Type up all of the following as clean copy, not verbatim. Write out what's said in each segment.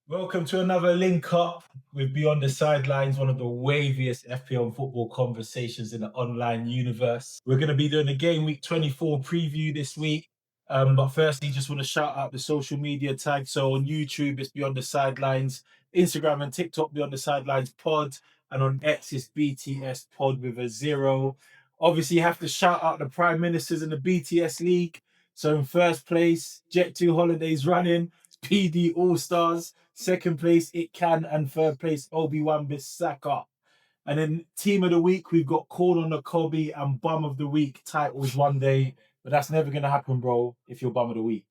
Welcome to another link up with Beyond the Sidelines, one of the waviest FPL football conversations in the online universe. We're going to be doing a Game Week 24 preview this week. But firstly, just want to shout out the social media tags. So on YouTube, it's Beyond the Sidelines. Instagram and TikTok, Beyond the Sidelines pod. And on X, it's BTS pod with a 0. Obviously, you have to shout out the Prime Ministers in the BTS League. So in first place, Jet2 Holidays running, PD All-Stars. Second place, It Can, and third place, Obi-Wan Bissaka. And then team of the week, we've got Call on the Kobe and Bum of the Week titles one day. But that's never going to happen, bro, if you're Bum of the Week.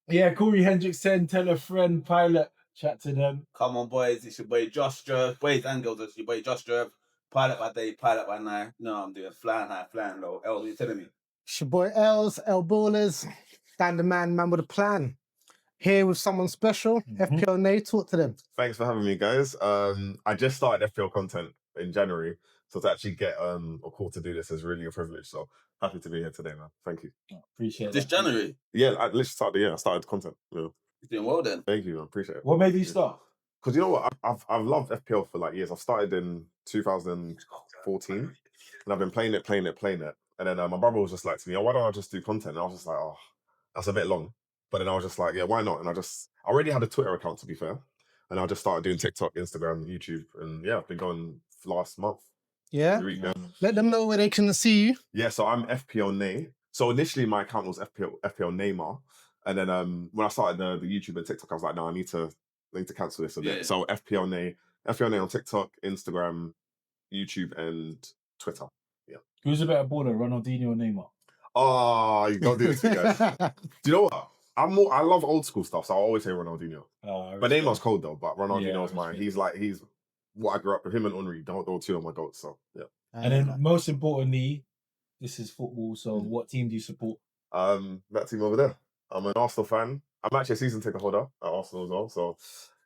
Yeah, Corey Hendrickson, tell a friend, Pilot, chat to them. Come on, boys, it's your boy Josh Jerv. Boys and girls, it's your boy Josh Jerv. Pilot by day, pilot by night. No, I'm doing flying high, flying low. Els, what you telling me? It's your boy Els, El Ballers, Dan the man with a plan. Here with someone special, FPL Ney, talk to them. Thanks for having me, guys. I just started FPL content in January, so to actually get a call to do this is really a privilege. So happy to be here today, man. Thank you. Appreciate it. This January? Yeah, I literally started the year. I started content. Yeah. You're doing well then. Thank you, I appreciate it. What made you start? Because you know what, I've loved FPL for like years. I've started in 2014, and I've been playing it. And then my brother was just like to me, "Oh, why don't I just do content?" And I was just like, "Oh, that's a bit long." But then I was just like, "Yeah, why not?" And I already had a Twitter account, to be fair, and I just started doing TikTok, Instagram, YouTube, and yeah, I've been going for last month. Yeah? Let them know where they can see you. Yeah, so I'm FPL Ney. So initially my account was FPL Neymar, and then when I started the YouTube and TikTok, I was like, "No, I need to cancel this a bit." Yeah. So FPL Ney on TikTok, Instagram, YouTube, and Twitter. Yeah. Who's a better baller, Ronaldinho or Neymar? Oh, you gotta do this, you guys. Do you know what? I love old school stuff, so I always say Ronaldinho. But Neymar's cold though. But Ronaldinho's mine. He's what I grew up with. Him and Henry, all two of my goats. So yeah. And then most importantly, this is football. So what team do you support? That team over there. I'm an Arsenal fan. I'm actually a season ticket holder at Arsenal as well. So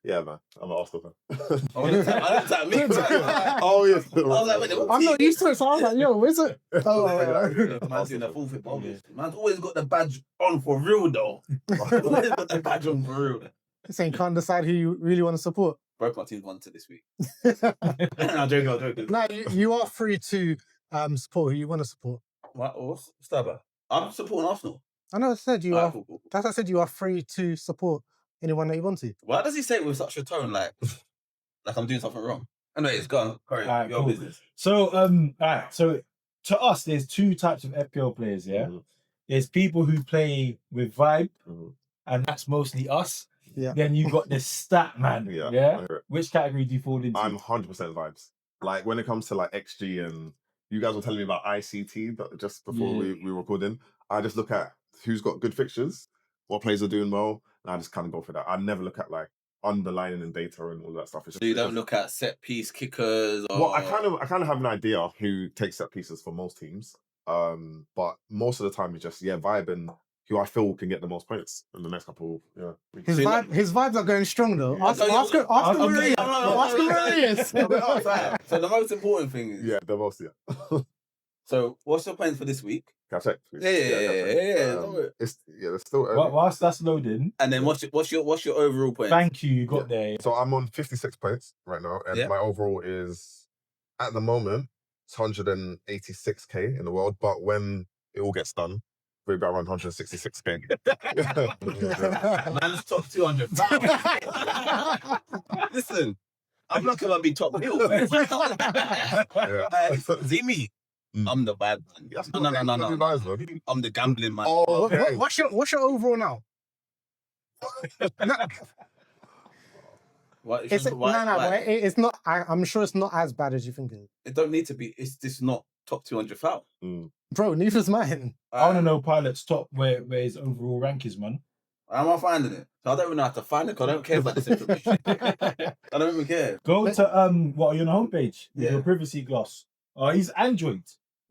yeah, man, I'm an Arsenal fan. I looked at me. Oh yes. I was like, wait, I'm not used to it, so I was like, yo, is it? Man's doing a full fit bonus. Man's always got the badge on for real though. Always got the badge on for real. Saying can't decide who you really want to support. Both my teams won to this week. I'm joking. No, you are free to support who you want to support. What's that about? I'm supporting Arsenal. I know I said you are. Cool. That's I said you are free to support anyone that you want to. Why does he say it with such a tone like I'm doing something wrong? Anyways, go on. Corey, your business. So, all right. So to us, there's two types of FPL players. Yeah, there's people who play with vibe, and that's mostly us. Yeah. Then you got the stat man. Yeah. Which category do you fall into? I'm 100% vibes. Like when it comes to like XG, and you guys were telling me about ICT just before we were recording. I just look at who's got good fixtures, what players are doing well, and I just kind of go for that. I never look at like underlining and data and all that stuff. So you don't look at set piece kickers? Or... Well, I kind of have an idea who takes set pieces for most teams, but most of the time it's just vibe and who I feel can get the most points in the next couple. Yeah, his vibes are going strong though. Ask him where he is. So the most important thing is the most. So what's your plans for this week? Can I check? Yeah. It's still early. Whilst that's loading, and then what's your overall point? Thank you. You got there. So I'm on 56 points right now, and my overall is at the moment it's 186k in the world. But when it all gets done, we'll be around 166k. Man's top 200. Listen, I'm not gonna be top mil. See me. I'm the bad man. No. I'm the gambling man. Oh, okay. What's your overall now? It's not. I'm sure it's not as bad as you think it is. It don't need to be. It's just not top 200 foul. Bro, neither's mine. I want to know Pilot's top where his overall rank is, man. How am I finding it? So I don't even know how to find it because I don't care about this information. I don't even care. Go to what are you on the homepage? Your privacy gloss. Oh, he's Android.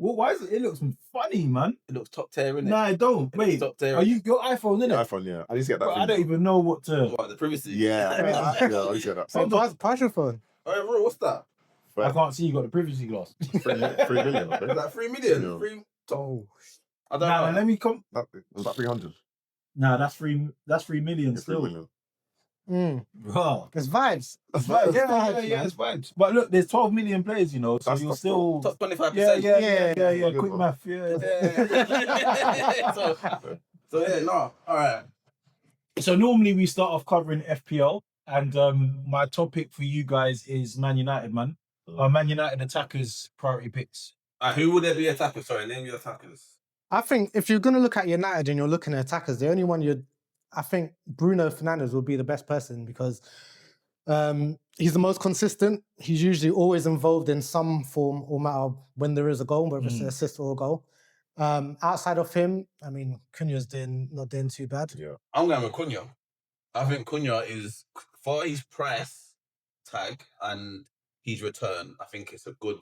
Well, why is it? It looks funny, man. It looks top tier, innit? Nah, I don't. Wait, are you your iPhone, innit? iPhone, yeah. I need to get that. Bro, I don't even know what to. What, the privacy? Yeah, I need to get that. So pass your phone. Alright, bro, what's that? I can't see you got the privacy gloss. 3 million. Is that 3 million? Yeah. 3. Oh, I don't know. Let me come. Was that 300? Nah, that's 3 million It's still. 3 million. Bro. It's vibes. It's vibes. vibes, Yeah, man. it's vibes. But look, there's 12 million players, you know, so That's you'll top, still... Top 25%. Yeah. Good, Quick man. math, yeah. So yeah, no. All right. So normally we start off covering FPL, and my topic for you guys is Man United, man. Man United attackers priority picks. Who would there be attackers? Sorry, name your attackers. I think if you're going to look at United and you're looking at attackers, the only one I think Bruno Fernandes would be the best person because he's the most consistent. He's usually always involved in some form, or matter when there is a goal, whether it's an assist or a goal. Outside of him, I mean, Cunha's not doing too bad. Yeah. I'm going with Cunha. I think Cunha is, for his price tag and his return, I think it's a good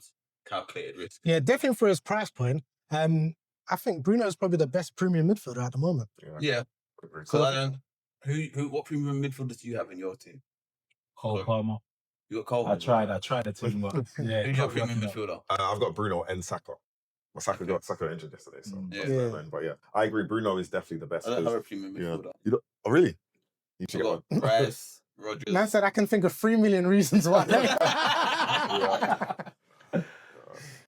calculated risk. Yeah, definitely for his price point. I think Bruno is probably the best premium midfielder at the moment. Yeah. Agree. So what premium midfielders do you have in your team? Cole Palmer. You got Cole. I tried the team, but yeah. Who's your premium midfielder? I've got Bruno and Saka. Well, Saka got injured yesterday, so Yeah. but yeah, I agree. Bruno is definitely the best. I don't have a premium midfielder. You don't, oh really? You I should get one. got Rice, Rodgers. Man said I can think of 3 million reasons why.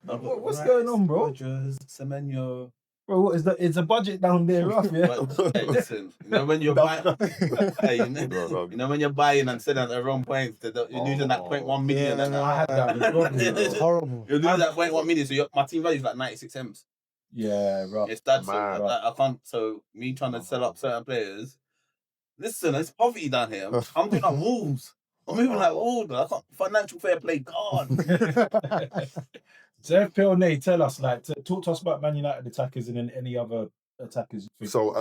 What's going on, bro? Rodgers, Semenyo. Bro, what is that? It's a budget down there, rough, yeah. But, hey, listen, you know when you're buying, you know when you're buying and selling at the wrong points, you're losing that 0.1 million. Yeah, I had that. It's horrible. You're losing that 0.1 million, so my team value is like 96 M's. Yeah, rough. It's that, so Mad. I can't. So me trying to sell up certain players. Listen, it's poverty down here. I'm doing like Wolves. I'm moving like Wolves. I can't. Financial fair play gone. So FPL Ney, tell us, talk to us about Man United attackers and then any other attackers. So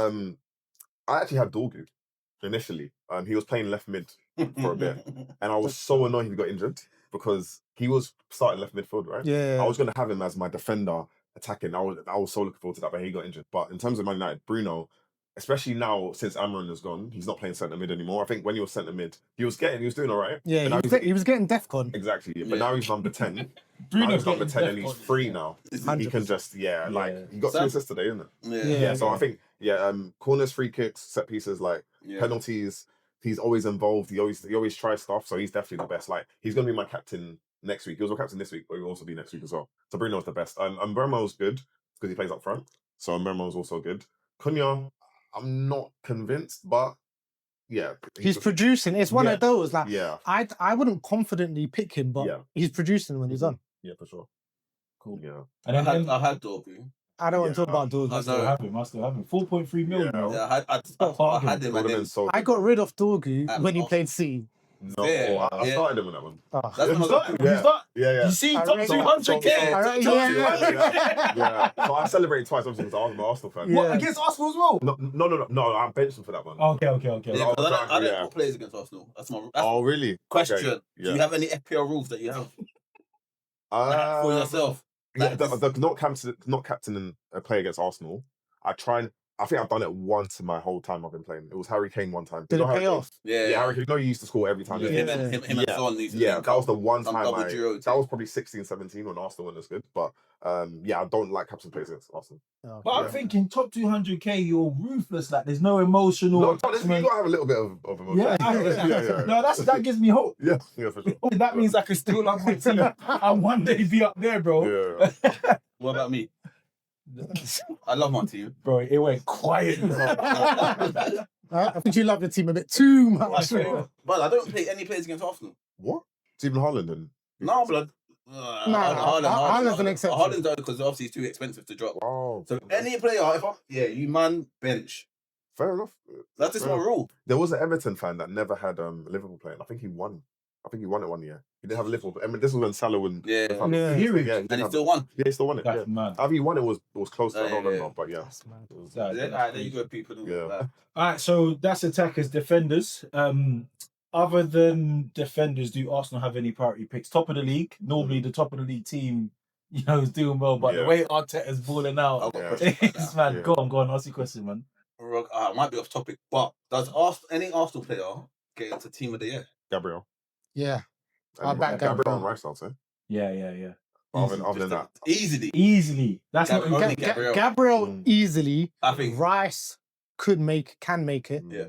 I actually had Dorgu initially. He was playing left mid for a bit, and I was so annoyed he got injured because he was starting left midfield, right? Yeah. I was going to have him as my defender attacking. I was so looking forward to that, but he got injured. But in terms of Man United, Bruno, especially now since Amron has gone, he's not playing centre mid anymore. I think when he was centre mid, he was doing all right. Yeah, he was getting DEFCON. Exactly. Yeah. But now he's number 10. Bruno's number 10 and he's free now. 100%. He can just, he got 2 assists today, isn't it? Yeah. So I think, corners, free kicks, set pieces, penalties, he's always involved. He always tries stuff. So he's definitely the best. He's going to be my captain next week. He was my captain this week, but he will also be next week as well. So Bruno's the best. Mbeumo's good because he plays up front. So Mbeumo's also good. Cunha, I'm not convinced, but yeah. He's producing. It's one of those. I wouldn't confidently pick him, but he's producing when he's on. Yeah, for sure. Cool. Yeah. And then I had Dorgu. I don't want to talk about Dorgu. I still have him. 4.3 million, bro. Yeah, I had him. And then, I got rid of Dorgu when he played C. No, I started him in that one. Oh. That's You when I start? got, You start? Yeah. You see, I top read- 200k. Yeah. So I celebrated twice, obviously, because I was an Arsenal fan. What, against Arsenal as well? No, I benched him for that one. Okay. yeah, I don't put players against Arsenal. That's Oh, really? question. Okay. Do you have any FPL rules that you have for yourself? Yeah, not captaining a player against Arsenal. I think I've done it once in my whole time I've been playing. It was Harry Kane one time. Did it pay off? Yeah, Harry Kane. You know, he used to score every time. Him and Son. Yeah, that was the one time double that was probably 16, 17 when Arsenal weren't as good. But I don't like captain players against Arsenal. Oh, But I'm thinking top 200k, you're ruthless. There's no emotional. No, you got to have a little bit of emotion. Yeah. No, that gives me hope. Yeah, for sure. That means I can still love my team and one day be up there, bro. Yeah. What about me? I love my team. Bro, it went quiet. I think you love your team a bit too much. But I don't play any players against Arsenal. What? Stephen Haaland and No, but Haaland's an exception. Haaland's only because obviously it's too expensive to drop. wow. So any player, you man bench. Fair enough. That's just my rule. There was an Everton fan that never had Liverpool playing. I think he won. I think he won it one year. He didn't have Liverpool. I mean, this was when Salah won. Yeah. Yeah. And he still won. Yeah, he still won it. That's Yeah. mad. How he won it was close. I don't remember, but yeah. That's mad. Alright, there you go, people. Yeah. All right, so that's attackers, defenders. Other than defenders, do Arsenal have any priority picks? Top of the league. Normally, the top of the league team, is doing well, but the way Arteta's balling out, it's man. Yeah. Go on. Ask your question, man. I might be off topic, but does any Arsenal player get into team of the year? Gabriel. Yeah. I'll And back Gabriel Gabriel. and Rice, I'll say. Yeah. Other than that. Easily. That's not Gabriel. even. Gabriel easily. I think Rice can make it. Yeah.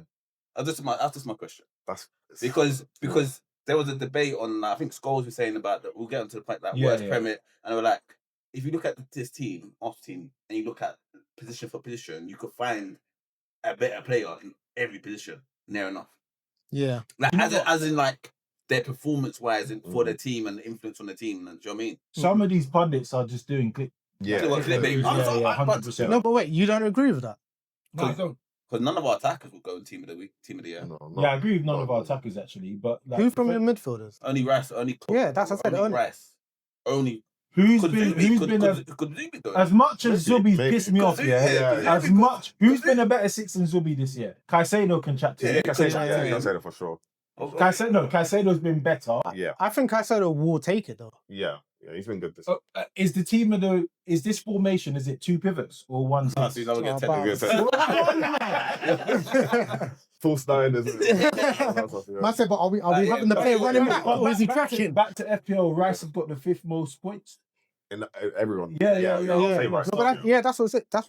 That's just my question. because there was a debate on, I think Scholes was saying about that. We'll get onto the point that worst Premier, and they were like, if you look at this team, Arsenal team, and you look at position for position, you could find a better player in every position, near enough. Yeah. Like as in like their performance wise for the team and the influence on the team. Do you know what I mean? Some of these pundits are just doing clip. Yeah, Clickbait. Yeah, 100%. No, but wait, you don't agree with that? No, I don't. Because none of our attackers will go in team of the week, team of the year. No, Yeah, I agree with none of our attackers actually, but like, Who from your midfielders? Only Rice, only Cook, Yeah, that's what I said. only Only. Rice, only. who's Could been Zubi go? as much as Maybe, Zubi's maybe. pissed me off, as much who's been a better six than Zubi this year? Caicedo can chat to Yeah, me. Caicedo for sure. Caicedo's been better. Yeah, I think Caicedo will take it though. yeah, he's been good this. Is this formation? Is it 2 pivots or 1 Oh, six? so you don't get False nine, isn't it? Man said, but are we having the player running back or is he tracking? Back to FPL, Rice have got the 5th most points. In everyone. Yeah. I'll say Rice. No, but that's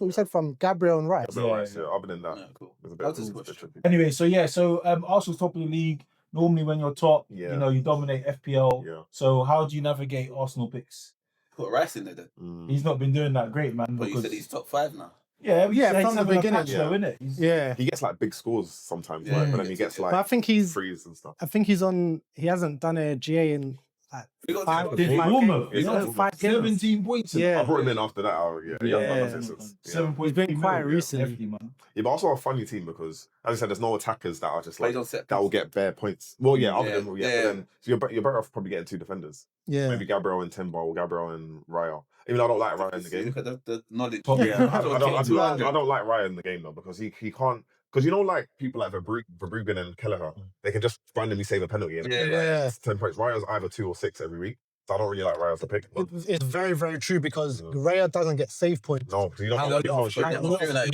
what we said from Gabriel and Rice. Rice, yeah. Other than that, Yeah, cool. it's a That was his bit question. tricky. Anyway, so Arsenal's top of the league. Normally, when you're top, Yeah. you know you dominate FPL. Yeah. So how do you navigate Arsenal picks? Put Rice in there then. He's not been doing that great, man. But you because- said he's top 5 now. Yeah, from the beginning, innit? Yeah. He gets like big scores sometimes, Yeah, right? But then he gets But I like think he's threes and stuff. he hasn't done a GA in like We got 5 Did he games. Bournemouth? He's Yeah, got 5 games. 17 points. Yeah. I brought him in after that. He hasn't done nothing since. 7 points. He's been quiet recently. Hefty, man. Yeah, but also a funny team because, as I said, there's no attackers that are just Plays like on set that will pieces. get bare points. Well, yeah, Yeah, but yeah. then so you're better off probably getting 2 defenders. Yeah. Maybe Gabriel and Timber or Gabriel and Raya. Even though I don't like Raya in the game. Look at the knowledge. Yeah. I don't like Raya in the game though because he can't. Because like people like Verbruggen and Kelleher, they can just randomly save a penalty and Yeah. it's 10 points. Raya's either 2 or 6 every week. So I don't really like Raya as a pick. It's very, very true because Raya doesn't get save points. No, because you don't shoot.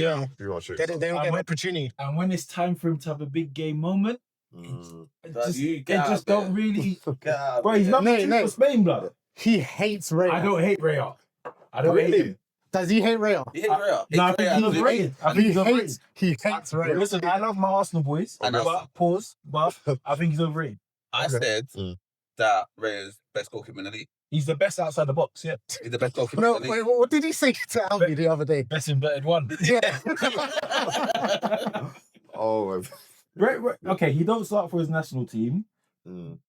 Yeah. You don't shoot. They don't get an opportunity. And when it's time for him to have a big game moment, You they just don't really. Bro, he's not No. for Spain, blood. He hates Raya. I don't hate Raya. I don't Really? hate him. Does he hate Raya? He hates Raya. No, I think he's overrated. I think he's overrated. He hates But Raya. listen, I love my Arsenal boys. And But I think he's overrated. I said that Raya's best goalkeeper in the league. He's the best outside the box, yeah. He's the best goalkeeper No, in the wait, league. what did he say to Albi the other day? Best inverted one. Yeah. Oh, Okay, he don't start for his national team.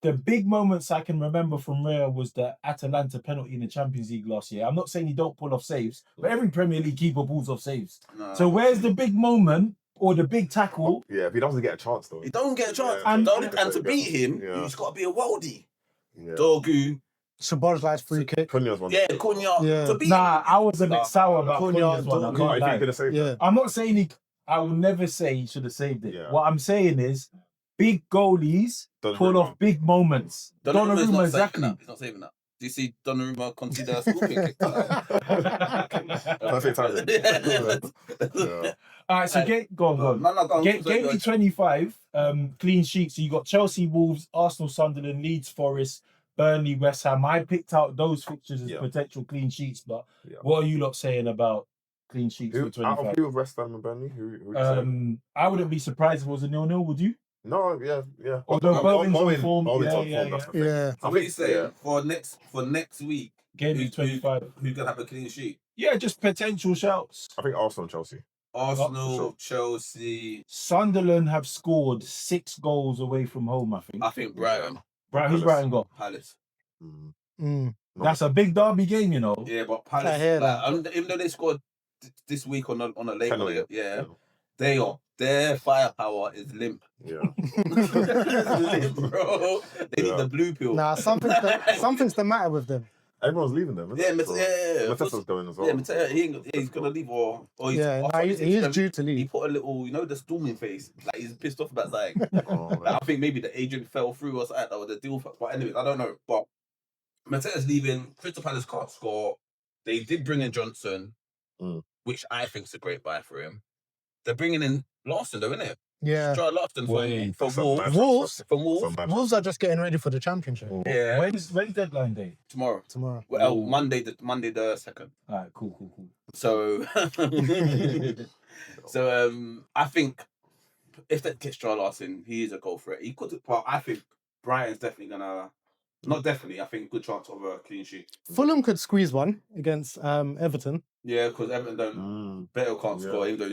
The big moments I can remember from Raya was the Atalanta penalty in the Champions League last year. I'm not saying he don't pull off saves, but every Premier League keeper pulls off saves. No. So where's the big moment or the big tackle? yeah, if he doesn't get a chance though. He don't get a chance. Yeah, And to beat him, Yeah. he's got to be a worldie. Yeah. Dogu. Szoboszlai's free kick. Cunha's one. Yeah, Cunha. Yeah. To beat Nah, him. I was a bit sour about Cunha's Cunha's one. I done. No, can't if he lie. could have saved Yeah. it. I'm not saying I will never say he should have saved it. Yeah. What I'm saying is, big goalies Donnarumma. pull off big moments. Donnarumma's Donnarumma, not exactly. saving that. He's not saving that. Do you see Donnarumma concede a school kick? Perfect timing. Yeah. All right, so go on. No, go on. Game week 25, clean sheets. So you got Chelsea, Wolves, Arsenal, Sunderland, Leeds, Forest, Burnley, West Ham. I picked out those fixtures as Yeah. potential clean sheets, but Yeah. what are you lot saying about clean sheets for Out of 25? who of West Ham and Burnley? Who you say? I wouldn't be surprised if it was a 0-0, would you? No, yeah. Although Bowen's on form, Bowen's on yeah, form, that's the thing. Yeah. So what you say for next week? Game week 25. Who's gonna have a clean sheet? Yeah, just potential shouts. I think Arsenal and Chelsea. Arsenal, sure. Chelsea. Sunderland have scored 6 goals away from home, I think. I think Brighton, Who's Brighton got? Palace. Mm. Mm. No. That's a big derby game, you know. Yeah, but I Palace. hear Even though they scored this week on a late Penalty. one, yeah, their firepower is limp. Yeah. Limp, bro. They need the blue pill. Nah, something's the matter with them. Everyone's leaving them. Yeah, Mateta's going as well. Yeah, Mateta, he's gonna leave or he's Yeah, I nah, he is due to He leave. put a little, the storming face, like he's pissed off about something. Oh, Like, man. I think maybe the agent fell through or something, or the deal. But anyways, I don't know. But Mateta's leaving. Crystal Palace can't score. They did bring in Johnson, which I think is a great buy for him. They're bringing in Larson, though, innit? Yeah. Try Larson for Wolves. Wolves? For Wolves. Wolves are just getting ready for the championship Yeah. When's deadline day? Tomorrow. tomorrow. Well, Monday the 2nd. All right, cool. So, I think if that gets Jar Larson, he is a goal threat. He could, but I think Brighton's definitely gonna. Not definitely. I think good chance of a clean sheet. Fulham could squeeze one against Everton. Yeah, because Everton don't. Better can't score. Even though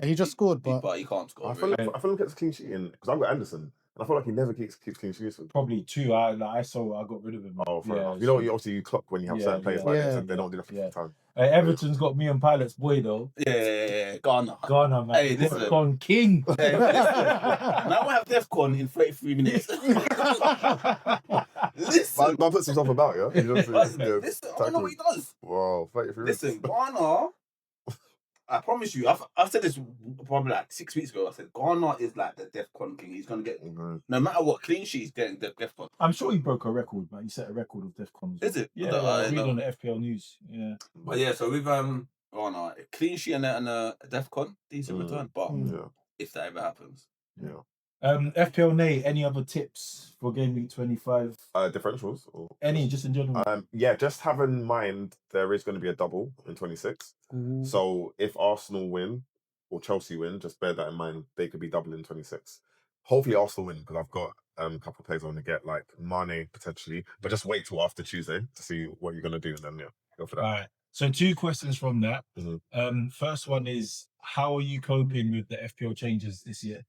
he just scored, but he can't score. I feel like gets a clean sheet in because I've got Anderson, and I feel like he never keeps clean sheets. Probably 2. I got rid of him. Oh, fair enough. You know, obviously you clock when you have certain players like this, and they don't do nothing for time. Everton's got me and Pilot's boy though. Yeah, Ghana, man. Hey, DEFCON King. Hey, now we have DEFCON in 33 minutes. Listen, man puts himself about, yeah. Listen, I don't know what he does. Wow, 33 minutes. Listen, Ghana. I promise you, I've said this probably like 6 weeks ago. I said Ghana is like the DEFCON king. He's gonna get no matter what clean sheet he's getting DEFCON. I'm sure he broke a record, man. He set a record of DEFCON. Is it? Yeah, I read on the FPL News. Yeah. But yeah, so with Ghana, a clean sheet and a DEFCON, decent return. But if that ever happens, FPL Ney, any other tips for game week 25? Differentials or any, just in general? Just have in mind there is going to be a double in 26. So if Arsenal win or Chelsea win, just bear that in mind. They could be double in 26. Hopefully Arsenal win because I've got a couple of players I want to get, like Mane potentially, but just wait till after Tuesday to see what you're going to do, and then go for that. All right. So 2 questions from that. First one is, how are you coping with the FPL changes this year?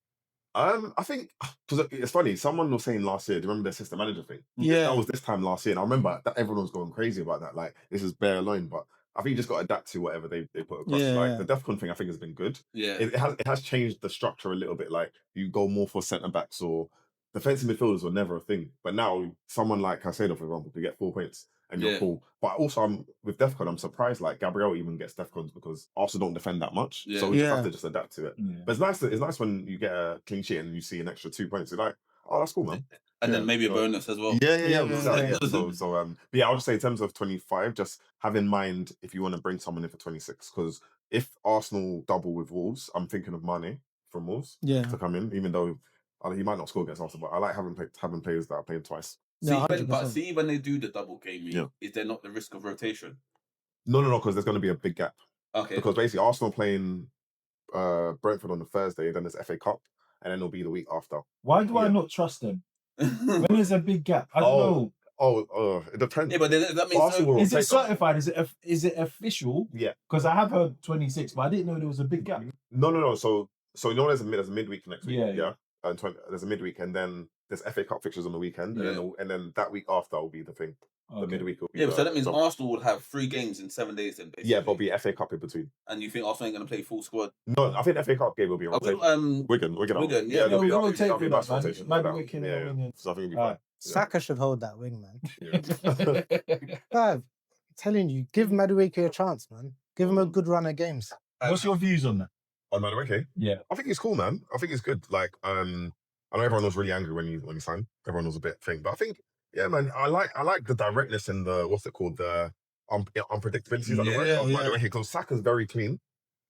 I think because it's funny. Someone was saying last year. Do you remember the assistant manager thing? Yeah, that was this time last year. And I remember that everyone was going crazy about that. Like this is bare alone, but I think you just got to adapt to whatever they put across. Like the DEFCON thing, I think has been good. Yeah, it has changed the structure a little bit. Like you go more for centre backs or defensive midfielders were never a thing, but now someone like Caicedo, for example, could get 4 points. And you're cool. But also, with DEFCON, I'm surprised like Gabriel even gets DEFCONs because Arsenal don't defend that much. So we just have to just adapt to it. But it's nice when you get a clean sheet and you see an extra 2 points. You're like, oh, that's cool, man. And then maybe a bonus as well. Yeah. But yeah, I'll just say in terms of 25, just have in mind if you want to bring someone in for 26. Because if Arsenal double with Wolves, I'm thinking of Mane from Wolves to come in, even though he might not score against Arsenal. But I like having players that are playing twice. See, when they do the double game week, is there not the risk of rotation? No, because there's going to be a big gap. Okay. Because basically Arsenal playing Brentford on the Thursday, then there's FA Cup, and then it'll be the week after. Why do I not trust them? When there's a big gap, I don't know. It depends. Yeah, but that means is it certified? Is it official? Yeah. Because I have heard 26, but I didn't know there was a big gap. No. So you know there's a midweek next week. Yeah. And there's a midweek, and then there's FA Cup fixtures on the weekend, and then that week after will be the thing. The midweek will be so that means Arsenal would have 3 games in 7 days then, basically. Yeah, but be FA Cup in between. And you think Arsenal ain't going to play full squad? No, I think the FA Cup game will be rotation. Wigan. Yeah, we'll rotation. take that, rotation. Maybe we can. So I think it'll be fine. Saka should hold that wing, man. I'm telling you, give Madueke a chance, man. Give him a good run of games. What's your views on that? On Madueke? Yeah. I think he's cool, man. I think he's good. Like, I know everyone was really angry when he signed. Everyone was a bit thing. But I think, yeah, man, I like the directness and the, what's it called? The unpredictability of Madueke. Because Saka's very clean.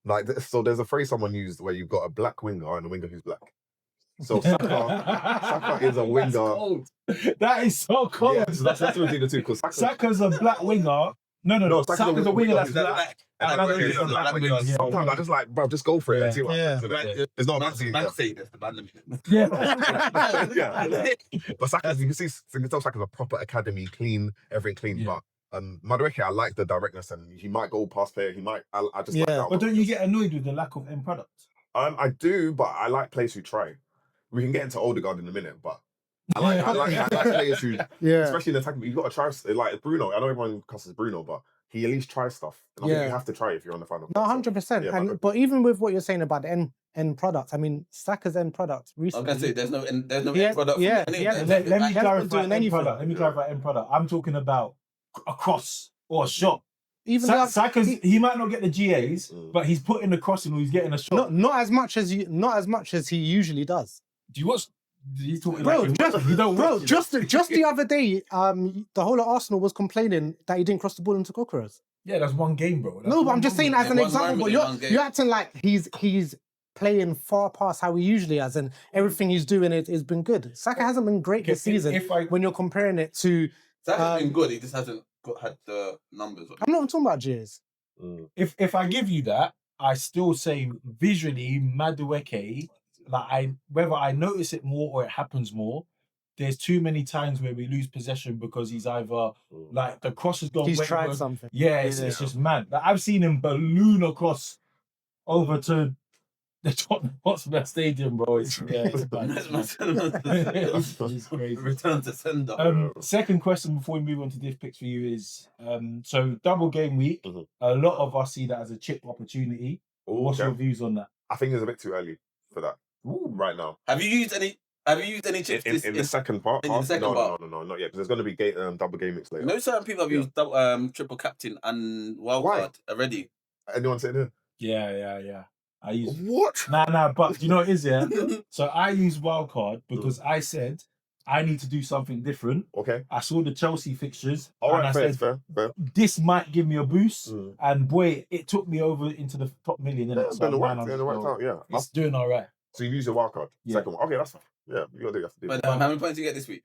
Like, so there's a phrase someone used where you've got a black winger and a winger who's black. So Saka is a winger. That is so cold. Yeah, so that's between the two. Because Saka's a black winger. No. Saka's a winger that's black. Sometimes I just like, bro, just go for it and see what happens. It's not Man say this, the man yeah. But Saka's, you can tell Saka's a proper academy, clean, everything clean. Yeah. But Madueke, I like the directness, and he might go past player. He might. I just like that. But don't you get annoyed with the lack of end product? I do, but I like players who try. We can get into Odegaard in a minute, but I like players who, especially in the attack. You've got to try. Like Bruno, I know everyone cusses Bruno, but he at least tries stuff. And I think you have to try if you're on the final. No, 100%. But even with what you're saying about the end product, I mean, Saka's end product recently. I was going to say, there's no end product. Let me clarify end product. I'm talking about a cross or a shot. Even Saka's, he might not get the GAs, but he's putting the cross and he's getting a shot. Not as much as he usually does. Do you watch? He's talking just the other day, the whole of Arsenal was complaining that he didn't cross the ball into Coquerez. Yeah, that's one game, bro. But I'm just saying as an example. But you're acting like he's playing far past how he usually has, and everything he's doing has been good. Saka hasn't been great this season. When you're comparing it to, Saka's been good. He just hasn't had the numbers. I'm not talking about GAs. If I give you that, I still say visually Madueke like whether I notice it more or it happens more, there's too many times where we lose possession because he's either like the cross has gone. He's tried something. Yeah, it's just mad. Like, I've seen him balloon across over to the Tottenham Hotspur Stadium, bro. It's it's crazy. Return to sender. Second question before we move on to diff picks for you is so double game week. A lot of us see that as a chip opportunity. What's your views on that? I think it's a bit too early for that right now. Have you used any chips in the second part? In the second part? No, not yet. Because there's going to be double game mix later. You know, certain people have used triple captain and wildcard already. Anyone saying it? Yeah. I use what? Nah, but you know what it is, yeah? So I use wildcard because I said I need to do something different. Okay. I saw the Chelsea fixtures. All right, and I said, fair. this might give me a boost. And boy, it took me over into the top million. Yeah, it's doing worked out, yeah. It's doing all right. So you use your wildcard? Yeah. Second one. Okay, that's fine. Yeah, you got to do that. But how many points do you get this week?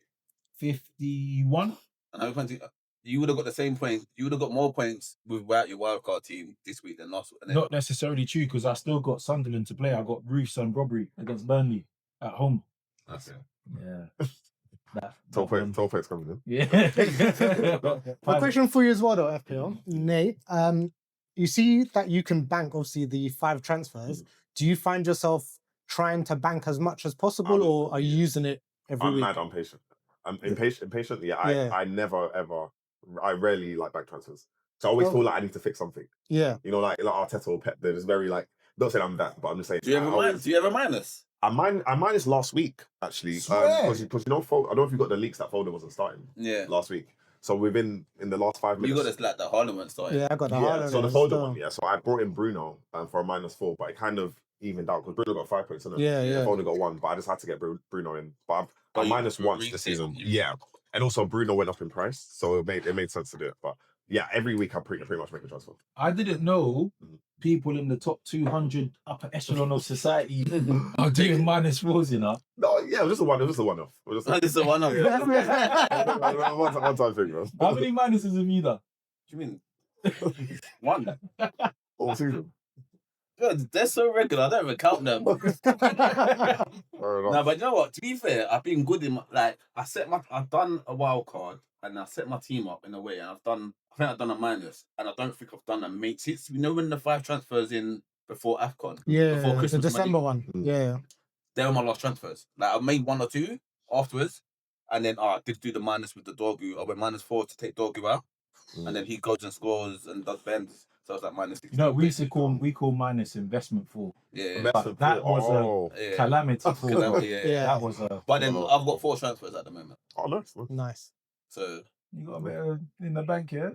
51. And how many points you would have got the same points. You would have got more points without your wildcard team this week than last week. Not necessarily true, because I still got Sunderland to play. I got Roofs and Robbery against Burnley at home. Okay. Yeah. 12 points coming in. Yeah. A question for you as well, though, FPL Ney. You see that you can bank, obviously, the 5 transfers. Do you find yourself trying to bank as much as possible, or are you using it every week? I'm impatient. I'm impatient. Yeah, I never ever. I rarely like bank transfers. So I always feel like I need to fix something. Yeah. You know, like Arteta or Pep, they're just very like. Not saying I'm that, but I'm just saying. Do you ever minus? I minus last week actually, because you know, I don't know if you got the leaks that Foden wasn't starting. Yeah. Last week, so within in the last 5 minutes. You got this like the Haaland one starting. Yeah, I got the Haaland. So the Foden one, yeah. So I brought in Bruno for a -4, but it kind of evened out because Bruno got 5 points, didn't it? Yeah. Foden got 1, but I just had to get Bruno in. But I'm -1 this season. Yeah, and also Bruno went up in price, so it made sense to do it. But yeah, every week I pretty much make a transfer. I didn't know people in the top 200 upper echelon of society are doing -4s, you know. No, yeah, it was just a one-off. Just a one-off. One time thing, bro. How many minuses have you done? What do you mean? 1. All season. God, they're so regular. I don't even count them. No, but you know what? To be fair, I've been good in I've done a wild card and I set my team up in a way, and I think I've done a minus, and I don't think I've done a mate. You know when the 5 transfers in before AFCON, before Christmas, the December one. Yeah, they were my last transfers. Like I made 1 or 2 afterwards, and then I did do the minus with the Dorgu. I went -4 to take Dorgu out, and then he goes and scores and does bends. So I was like -16. You know, we call minus investment for. Yeah, but that was a calamity for. Yeah, that was a. But then I've got 4 transfers at the moment. Oh, nice. So you got a bit in the bank, yeah.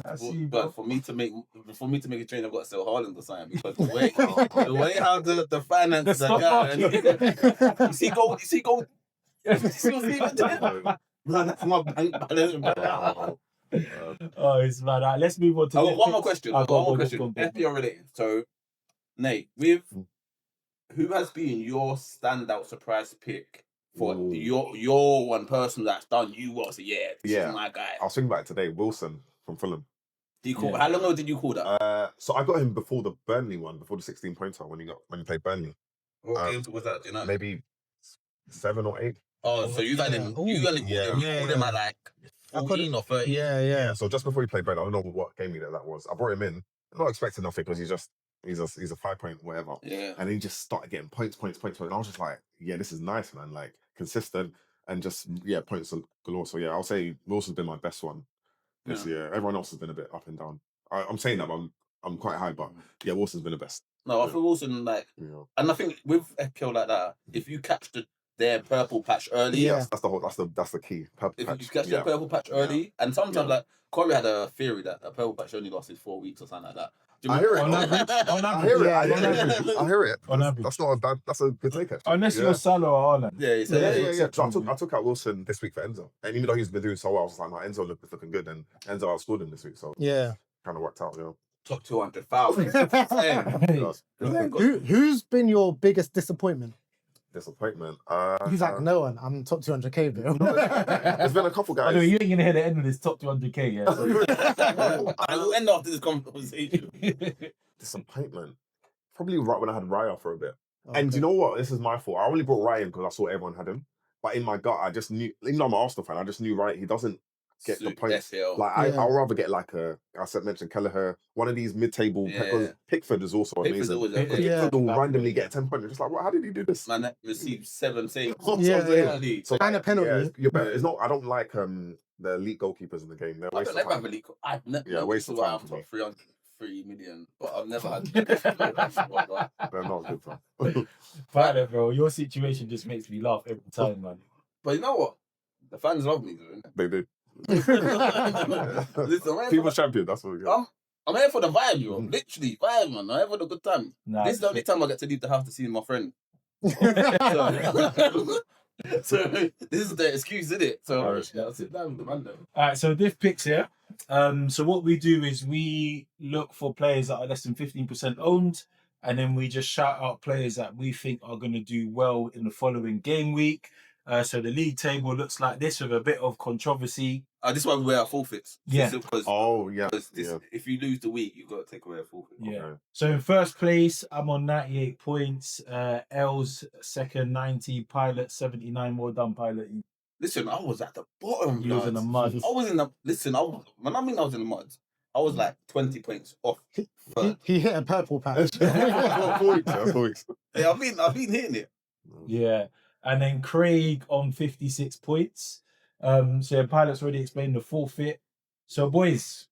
I see. But for me to make a trade, I've got to sell Haaland or something, because the way how the finances are going. You see gold. You see what Steven did? That's my bank balance. Oh, it's mad. Right, let's move on to. One more question. Go on. FPL related. So, Nate, who has been your standout surprise pick for your one person that's done you well? So this is my guy. I was thinking about it today. Wilson from Fulham. How long ago did you call that? So I got him before the Burnley one, before the 16-pointer when you played Burnley. What game was that? Do you know? Maybe 7 or 8. Oh, so you got him. You got him at like 14 or 13. Yeah. So just before he played Burnley, I don't know what game week that was. I brought him in. I'm not expecting nothing because he's a 5-point whatever. Yeah. And he just started getting points. And I was just like, yeah, this is nice, man. Like consistent and just points galore. So I'll say Wilson's been my best one this year. Everyone else has been a bit up and down. I'm saying that, but I'm quite high, but Wilson's been the best. No, I feel Wilson and I think with FPL like that, if you catch their purple patch early, that's the key. If you catch their purple patch early, and sometimes like Corey had a theory that a purple patch only lasted 4 weeks or something like that. I hear it. On average. I hear it. On average. That's not a bad. That's a good take. Actually. Unless you're Salah or Haaland. Yeah. So I took out Wilson this week for Enzo, and even though he's been doing so well, I was like, Enzo is looking good, and Enzo outscored him this week. So kind of worked out. Top 200,000. Who's been your biggest disappointment? Disappointment. He's like, no one. I'm top 200k, bro. There's been a couple guys. I know you ain't gonna hear the end of this top 200k, yeah. So. I will end after this conversation. Disappointment. Probably right when I had Raya for a bit. And you know what? This is my fault. I only brought Wright in because I saw everyone had him. But in my gut, I just knew, even though I'm an Arsenal fan, I just knew Wright, he doesn't get the points. FPL. Like, I'd rather get like mentioned Kelleher, one of these mid-table, because Pickford is also amazing. Pickford will randomly get 10 points. Just like, how did he do this? Man, that received 7 saves. So, and a penalty. You're better. It's not, I don't like the elite goalkeepers in the game. They're waste of time. I've never waste of time for me. 3 million, but I've never had. They're not good fun. Fine, bro. Your situation just makes me laugh every time, man. But you know what? The fans love me, dude. They do. Listen, People's champion, that's what we got. I'm here for the vibe, yo. Literally, vibe, man. I'm here for the good time. This is the only time I get to leave the house to see my friend. So this is the excuse, isn't it? So I'll sit down with the man though. Alright, so diff picks here. So what we do is we look for players that are less than 15% owned, and then we just shout out players that we think are going to do well in the following game week. So the league table looks like this with a bit of controversy. This is why we wear our forfeits. Yeah. If you lose the week, you've got to take away a forfeit. Yeah. Okay. So in first place, I'm on 98 points. L's second, 90. Pilot, 79. Well done, Pilot. Listen, I was at the bottom. You was in the mud. I was in the... Listen, when I was in the mud, I was like 20 points off. He hit a purple patch. Yeah, I've been hitting it. Yeah. And then Craig on 56 points. So Pilot's already explained the forfeit. So boys,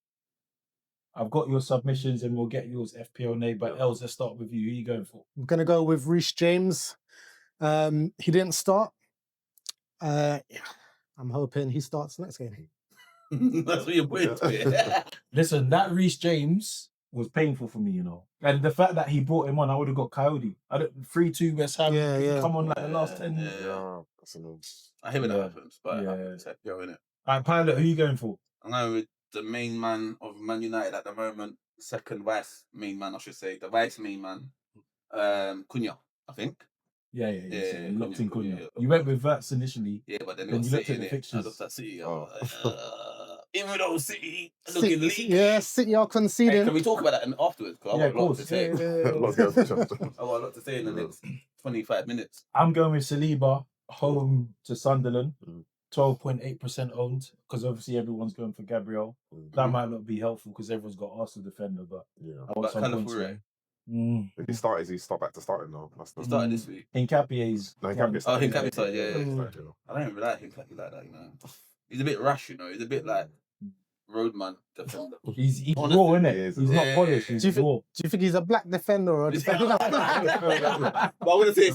I've got your submissions and we'll get yours, FPL Ney. But Els, let's start with you. Who are you going for? I'm going to go with Reece James. He didn't start. I'm hoping he starts next game. That's what you're putting to it. Listen, that Reece James was painful for me, you know. And the fact that he brought him on, I would have got Coyote. 3-2 West Ham. Come on like the last 10 minutes. That's enough. I hear when that happens, but it's FPL, innit? All right, Pilot, who are you going for? I'm going with the main man of Man United at the moment. Second vice main man, I should say. The vice main man. Cunha, I think. Yeah. Locked in Cunha. You went with Verts initially. Yeah, but then you looked at the fixtures. I looked at City. Even though City looking league. Yeah, City are conceding. Hey, can we talk about that afterwards? Because I've got a lot to say. I've got a lot to say in the next 25 minutes. I'm going with Saliba, home to Sunderland. 12.8% owned, because obviously everyone's going for Gabriel. That might not be helpful because everyone's got Arsenal defender, but I want some points. If he started, is he back to starting now? He started this week. Hincapié's. No, Hincapié started. Hincapié started, yeah. I don't even like Hincapié like that, you know. He's a bit rash, you know. He's a bit like roadman defender. He's raw, isn't it? He's not polished. He's raw. Do you think he's a black defender or a defender? But I want to say,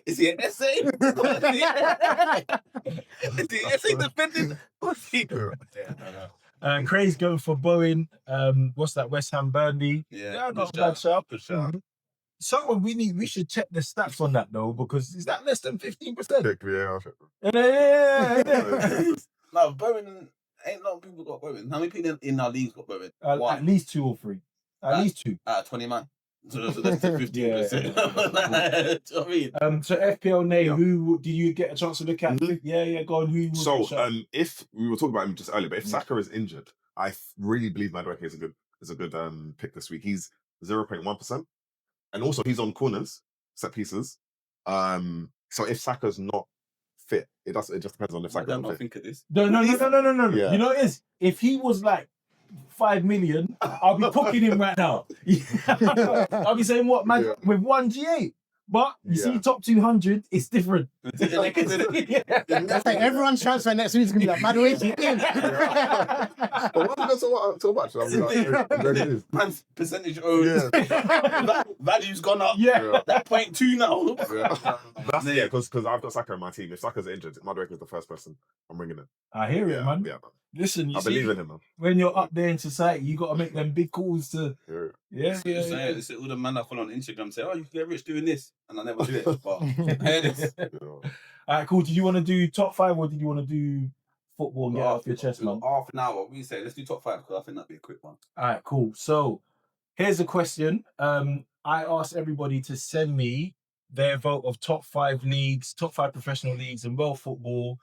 is he an essay? Is he an essay defending? Craig's going for Bowen. What's that? West Ham, Burnley. Yeah, not a bad shout. Someone we should check the stats on that though, because is that less than 15%? Yeah. No, Bowen ain't a lot of people got Bowen. How many people in our leagues got Bowen? At least 2 or 3. At least 2. 20 man. So that's 15%. You know what I mean? So FPL Ney, who did you get a chance to look at? Go on. Who was if we were talking about him just earlier, but if Saka is injured, I really believe Madueke is a good pick this week. He's 0.1%. And also he's on corners, set pieces. So if Saka's not fit, it just depends on if Saka's not fit. Think of this. No. Yeah. You know what it is? If he was like 5 million, I'll be pocketing him right now. I'll be saying what, man, with 1 G8. But you see, top 200, it's different. That's like everyone's transfer next week is gonna be like, Madueke in. But why so much? Man's percentage owned. Value's gone up. That 0.2 now. Because I've got Saka in my team. If Saka's injured, Madueke is the first person I'm bringing in. I hear it, man. Yeah, man. Listen, I believe in him, man. When you're up there in society, you got to make them big calls to. This all the man I follow on Instagram say, "Oh, you can get rich doing this," and I never do it. But I hear this. All right, cool. Did you want to do top 5 or did you want to do football and get off your chest, man? Half an hour. We say let's do top 5 because I think that'd be a quick one. All right, cool. So here's a question. I asked everybody to send me their vote of top 5 leagues, top 5 professional leagues in world football.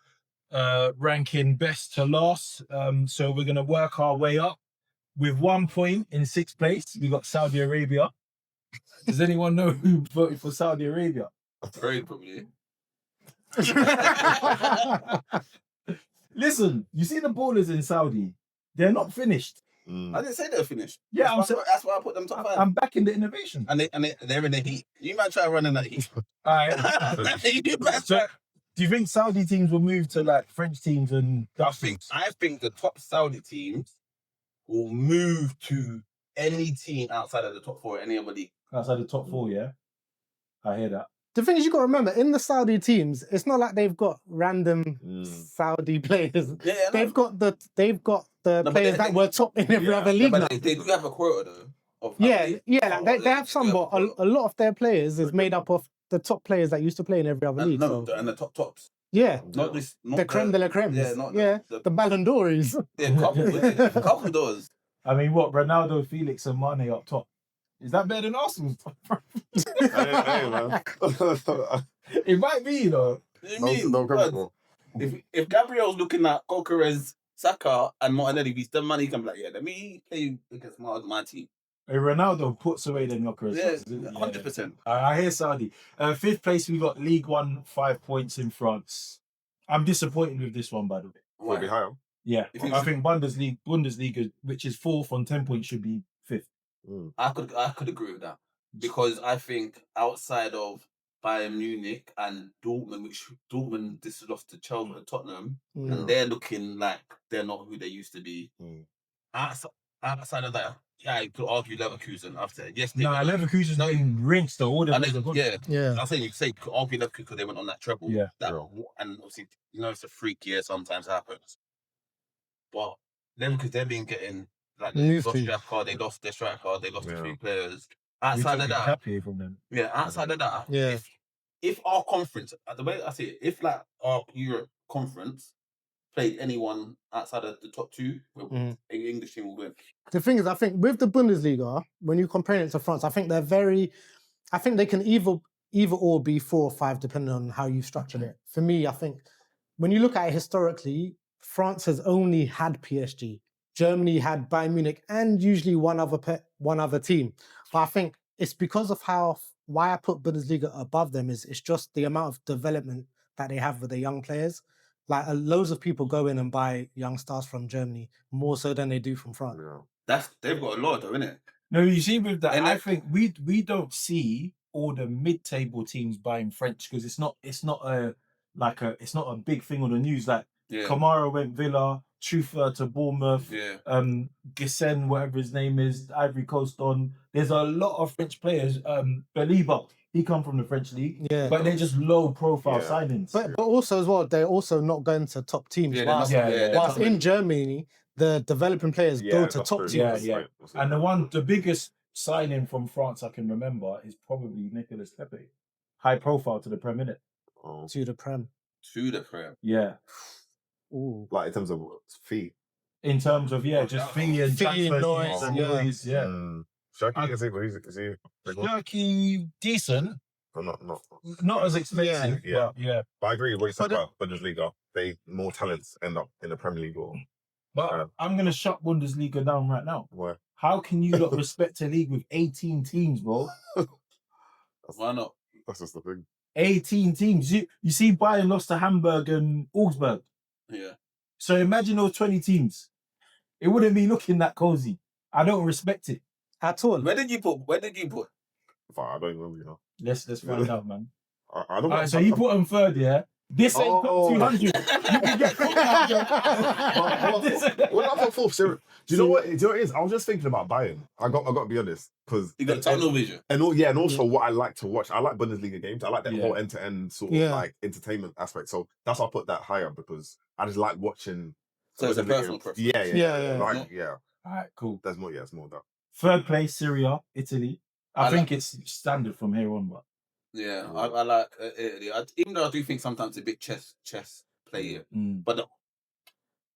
Ranking best to last. So we're going to work our way up. With 1 point in 6th place, we got Saudi Arabia. Does anyone know who voted for Saudi Arabia? Very probably. Listen, you see the ballers in Saudi? They're not finished. I didn't say they were finished. Yeah, that's why I put them top 5. I'm backing the innovation. And they're in the heat. You might try running that heat. All right. So, do you think Saudi teams will move to like French teams and I think the top Saudi teams will move to any team outside of the top 4, any other league. outside the top 4? Yeah, I hear that. The thing is, you got to remember, in the Saudi teams, it's not like they've got random Saudi players. Yeah, they've got the players that were top in every other league. But they do have a quota though. Like they have some, but a lot of their players is made up of the top players that used to play in every other league. And the top tops. Yeah, not this. Not the creme de la creme. Yeah, the Ballon d'Ors. Yeah, couple doors. I mean, what, Ronaldo, Felix, and Mane up top? Is that better than Arsenal? Hey, man. It might be, you know. If Gabriel's looking at Coquerez, Saka, and Martinelli, he's done money, he can be like, yeah, let me play against my team. Hey, Ronaldo puts away the knockers. Yeah, 100%. I hear Saudi. 5th place, we got League One, 5 points in France. I'm disappointed with this one, by the way. Will it be higher? Yeah, I think Bundesliga, which is 4th on 10 points, should be 5th. I could agree with that, because I think outside of Bayern Munich and Dortmund, which Dortmund this lost to Chelsea and Tottenham, and they're looking like they're not who they used to be. Outside of that, yeah, you could argue Leverkusen after. Yes, Leverkusen's been rinsed though. All I'm saying you could say you could argue Leverkusen because they went on that treble. Yeah. And obviously, it's a freak year, sometimes happens. But Leverkusen, they've been getting like they lost their card, they lost their striker, they lost 3 players. Outside of that, from them. outside of that, if our conference, the way I see it, if like our Europe conference played anyone outside of the top 2, an English team will win. The thing is, I think with the Bundesliga, when you compare it to France, I think they can either or be 4 or 5 depending on how you structured it. For me, I think when you look at it historically, France has only had PSG. Germany had Bayern Munich and usually one other team. But I think it's because of why I put Bundesliga above them is it's just the amount of development that they have with the young players. Like loads of people go in and buy young stars from Germany more so than they do from France. They've got a lot though, innit? No, you see with that, I think we don't see all the mid-table teams buying French because it's not a big thing on the news. Like Kamara went Villa, Trufa to Bournemouth, Gissen, whatever his name is, Ivory Coast on. There's a lot of French players. Belieber, he come from the French league, but they're just low-profile signings. But also as well, they're also not going to top teams. Whilst in Germany, the developing players go to top teams. And the biggest signing from France I can remember is probably Nicolas Pepe. High profile to the Prem, innit? To the Prem. Yeah. Ooh. Like in terms of fee. In terms of just fee and transfer noise, Shaki, is he Shaki decent, but not as expensive. But I agree with what you said about Bundesliga. More talents end up in the Premier League. But I'm gonna shut Bundesliga down right now. Why? How can you not respect a league with 18 teams, bro? Why not? That's just the thing. 18 teams. You see Bayern lost to Hamburg and Augsburg. Yeah. So imagine those 20 teams. It wouldn't be looking that cozy. I don't respect it at all. Where did you put? I don't even remember. Let's find out, man. I don't. So you put them third, yeah? This ain't top 200. You can get 300. What about fourth? Do you know what it is? I was just thinking about Bayern. I got to be honest, because you got tunnel vision. And also what I like to watch. I like Bundesliga games. I like that whole end-to-end sort of like entertainment aspect. So that's why I put that higher, because I just like watching. So it's a personal preference. Yeah. All right, cool. There's more. Yeah, it's more of that. 3rd place, Syria, Italy. I think it's standard from here on, but. Yeah, I like Italy. Even though I do think sometimes it's a bit chess play, but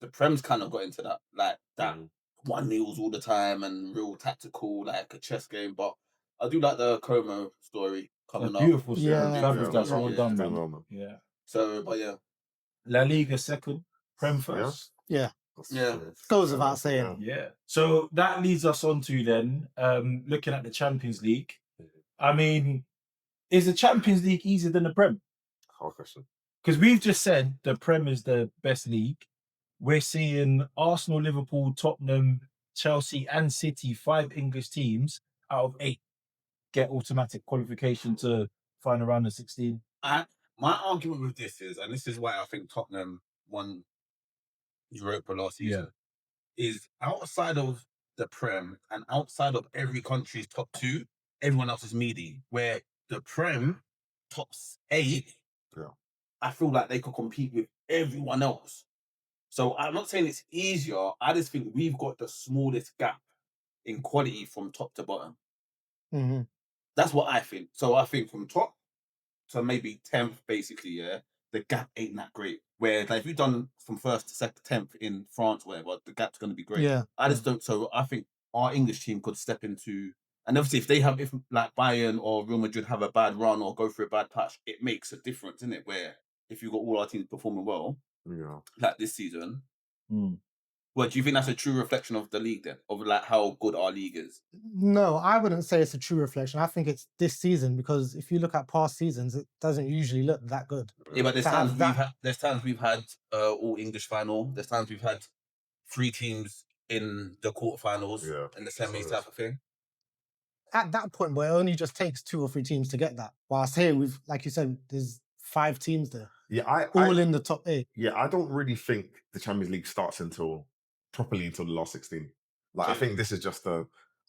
the Prem's kind of got into that, like that 1-0s all the time and real tactical, like a chess game. But I do like the Como story coming up. Beautiful story. That's well done, man. Yeah. So, but yeah. La Liga 2nd, Prem 1st. Yeah. Yeah. Goes without saying. Yeah. So that leads us on to then looking at the Champions League. I mean, is the Champions League easier than the Prem? Hard question. Because we've just said the Prem is the best league. We're seeing Arsenal, Liverpool, Tottenham, Chelsea, and City, 5 English teams out of 8 get automatic qualification to final round of 16. My argument with this is, and this is why I think Tottenham won Europa last season, is outside of the Prem and outside of every country's top 2, everyone else is meaty. Where the Prem top 8, I feel like they could compete with everyone else. So I'm not saying it's easier. I just think we've got the smallest gap in quality from top to bottom. Mm-hmm. That's what I think. So I think from top to maybe 10th, basically, the gap ain't that great. Where like, if you've done from 1st to 10th in France, whatever, the gap's going to be great. Yeah. I just don't. So I think our English team could step into, and obviously if like Bayern or Real Madrid have a bad run or go through a bad patch, it makes a difference, isn't it? Where if you've got all our teams performing well, like this season, well, do you think that's a true reflection of the league then, of like how good our league is? No, I wouldn't say it's a true reflection. I think it's this season, because if you look at past seasons, it doesn't usually look that good. Yeah, but there's times we've had all English final. There's times we've had 3 teams in the quarterfinals and the semis type of thing. At that point, where it only just takes 2 or 3 teams to get that. Whilst here, we've, like you said, there's 5 teams there. Yeah, all in the top 8. Yeah, I don't really think the Champions League starts properly until the last 16. Like, I think this is just I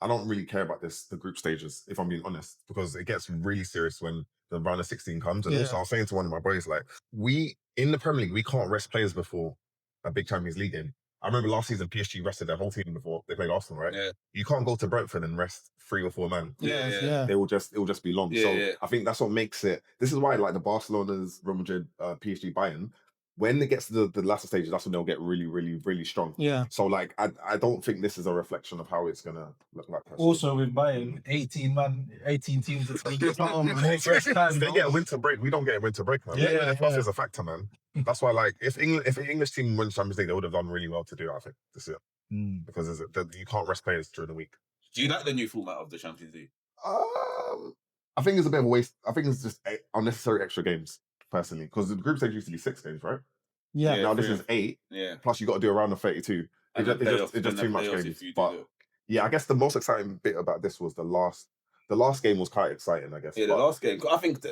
don't really care about the group stages, if I'm being honest, because it gets really serious when the round of 16 comes. And also I was saying to one of my boys, like, we, in the Premier League, we can't rest players before a big Champions League game. I remember last season, PSG rested their whole team before they played Arsenal, right? Yeah. You can't go to Brentford and rest 3 or 4 men. Yeah. It will just be long. I think that's what makes it. This is why, like, the Barcelona's, Real Madrid, PSG, Bayern, when it gets to the latter stages, that's when they'll get really, really, really strong. Yeah. So, like, I don't think this is a reflection of how it's gonna look like. Personally. Also, with Bayern, 18 teams. They get a winter break. We don't get a winter break, man. Plus is a factor, man. That's why, like, if an English team wins Champions League, they would have done really well to do it, I think, this year. Because you can't rest players during the week. Do you like the new format of the Champions League? I think it's a bit of a waste. I think it's just unnecessary extra games, personally, because the group stage used to be 6 games, right? Yeah. Now this is 8. Yeah. Plus you got to do a round of 32. It's just too much games. But yeah, I guess the most exciting bit about this was the last game was quite exciting, I guess. Yeah, the last game. I think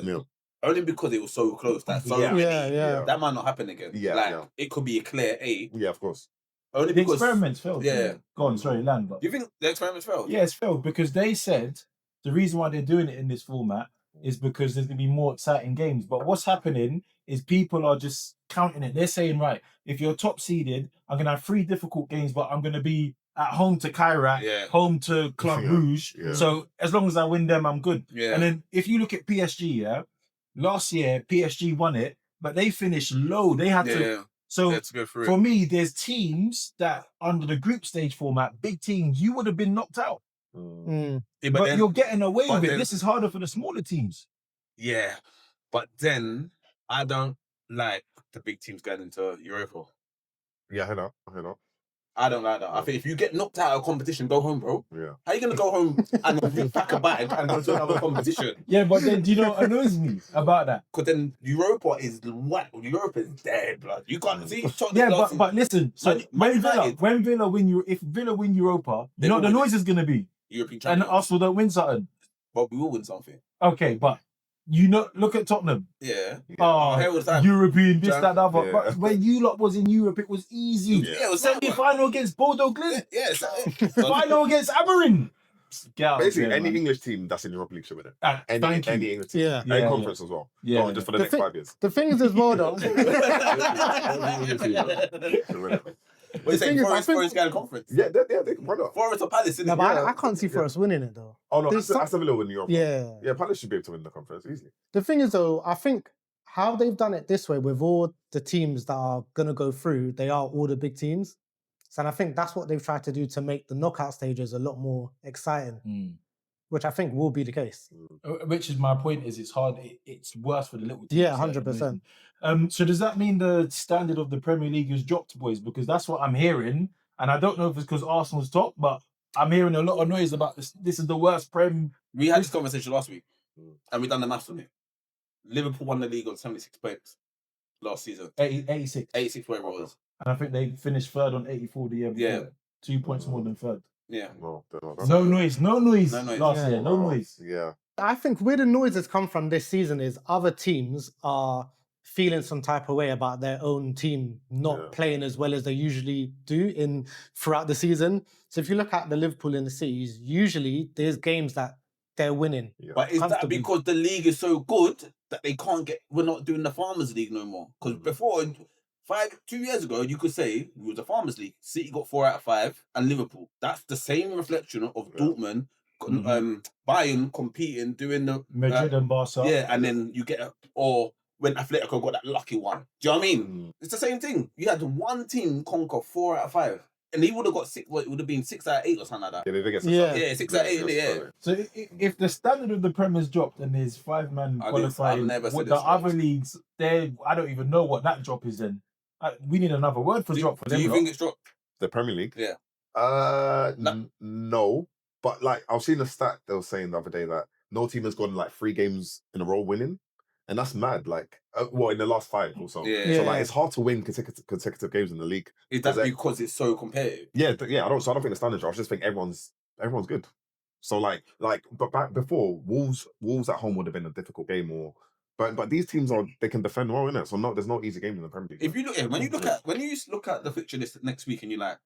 only because it was so close. That that might not happen again. It could be a clear 8. Yeah, of course. Only the experiments failed. Yeah. Go on, sorry, Land. But you think the experiments failed? Yeah, it's failed because they said the reason why they're doing it in this format is because there's going to be more exciting games. But what's happening is people are just counting it. They're saying, right, if you're top seeded, I'm going to have 3 difficult games, but I'm going to be at home to Kairat, home to Club Rouge. Yeah. So as long as I win them, I'm good. Yeah. And then if you look at PSG, last year, PSG won it, but they finished low. They had to... So for me, there's teams that under the group stage format, big teams, you would have been knocked out. Yeah, but you're getting away with it. This is harder for the smaller teams. Yeah, but then I don't like the big teams going into Europa. Yeah, I know. I don't like that. I think if you get knocked out of a competition, go home, bro. Yeah. How are you going to go home and pack a bag and go to another competition? Yeah, but then do you know what annoys me about that? Because then Europa is what? Europa is dead, blood. You can't see. Yeah, but listen. So when Villa win, if Villa win Europa, you know what the noise is going to be? European champions. And Arsenal don't win something. But we will win something. Okay, but you know, look at Tottenham. Yeah. European, this, that, other. Yeah. But when you lot was in Europe, it was easy. Yeah, it was semi-final against Bordeaux Glint. Yeah. Final against Amorim. Basically, any English team that's in Europa League should win it. Any English team. Yeah. Any conference as well. Yeah. Just for the next 5 years. The thing is as well, though. What are you saying? Forest got a conference? Yeah, they can run up. Forest or Palace? No, but I can't see Forest winning it, though. Oh, no, Aston Villa win Europa. Yeah, Palace should be able to win the conference easily. The thing is, though, I think how they've done it this way with all the teams that are going to go through, they are all the big teams. And I think that's what they've tried to do to make the knockout stages a lot more exciting, which I think will be the case. Which is my point, is it's hard, it's worse for the little teams. Yeah, 100%. So does that mean the standard of the Premier League has dropped, boys? Because that's what I'm hearing. And I don't know if it's because Arsenal's top, but I'm hearing a lot of noise about this. This is the worst Prem. We had this conversation last week, and we done the maths on it. Liverpool won the league on 76 points last season. 86. 86 whatever it was. And I think they finished third on 84 the year before. Yeah. 2 points more than third. Yeah. No noise. No noise. Last year, no noise. Yeah. I think where the noise has come from this season is other teams are feeling some type of way about their own team not playing as well as they usually do throughout the season. So if you look at the Liverpool and the Cities, usually there's games that they're winning. Yeah. But is that because the league is so good that they can't get? We're not doing the Farmers League no more. Because before 2 years ago, you could say it was a Farmers League. City got 4 out of 5, and Liverpool. That's the same reflection of Dortmund, Bayern competing, doing the Madrid and Barca. Yeah, and then you get or when Atletico got that lucky one. Do you know what I mean? It's the same thing. You had one team conquer 4 out of 5. And he would have got 6. Well, it would have been 6 out of 8 or something like that. Yeah, they did get 6 Yeah, 6 out of 8. Yeah. So if the standard of the Prem has dropped and there's 5-man qualifying, with the other leagues, I don't even know what that drop is. Then we need another word for drop for them. Do you think it's dropped? The Premier League? Yeah. No, but like I was seeing a stat they were saying the other day that no team has gone like 3 games in a row winning. And that's mad, like, in the last 5 or so. Yeah. So, like, it's hard to win consecutive games in the league. Is that because it's so competitive? Yeah, I don't think the standards are. I just think everyone's good. So, but back before, Wolves at home would have been a difficult game, but these teams they can defend well, innit? So, there's no easy game in the Premier League. If you look when you look at the fixture list next week and you're like,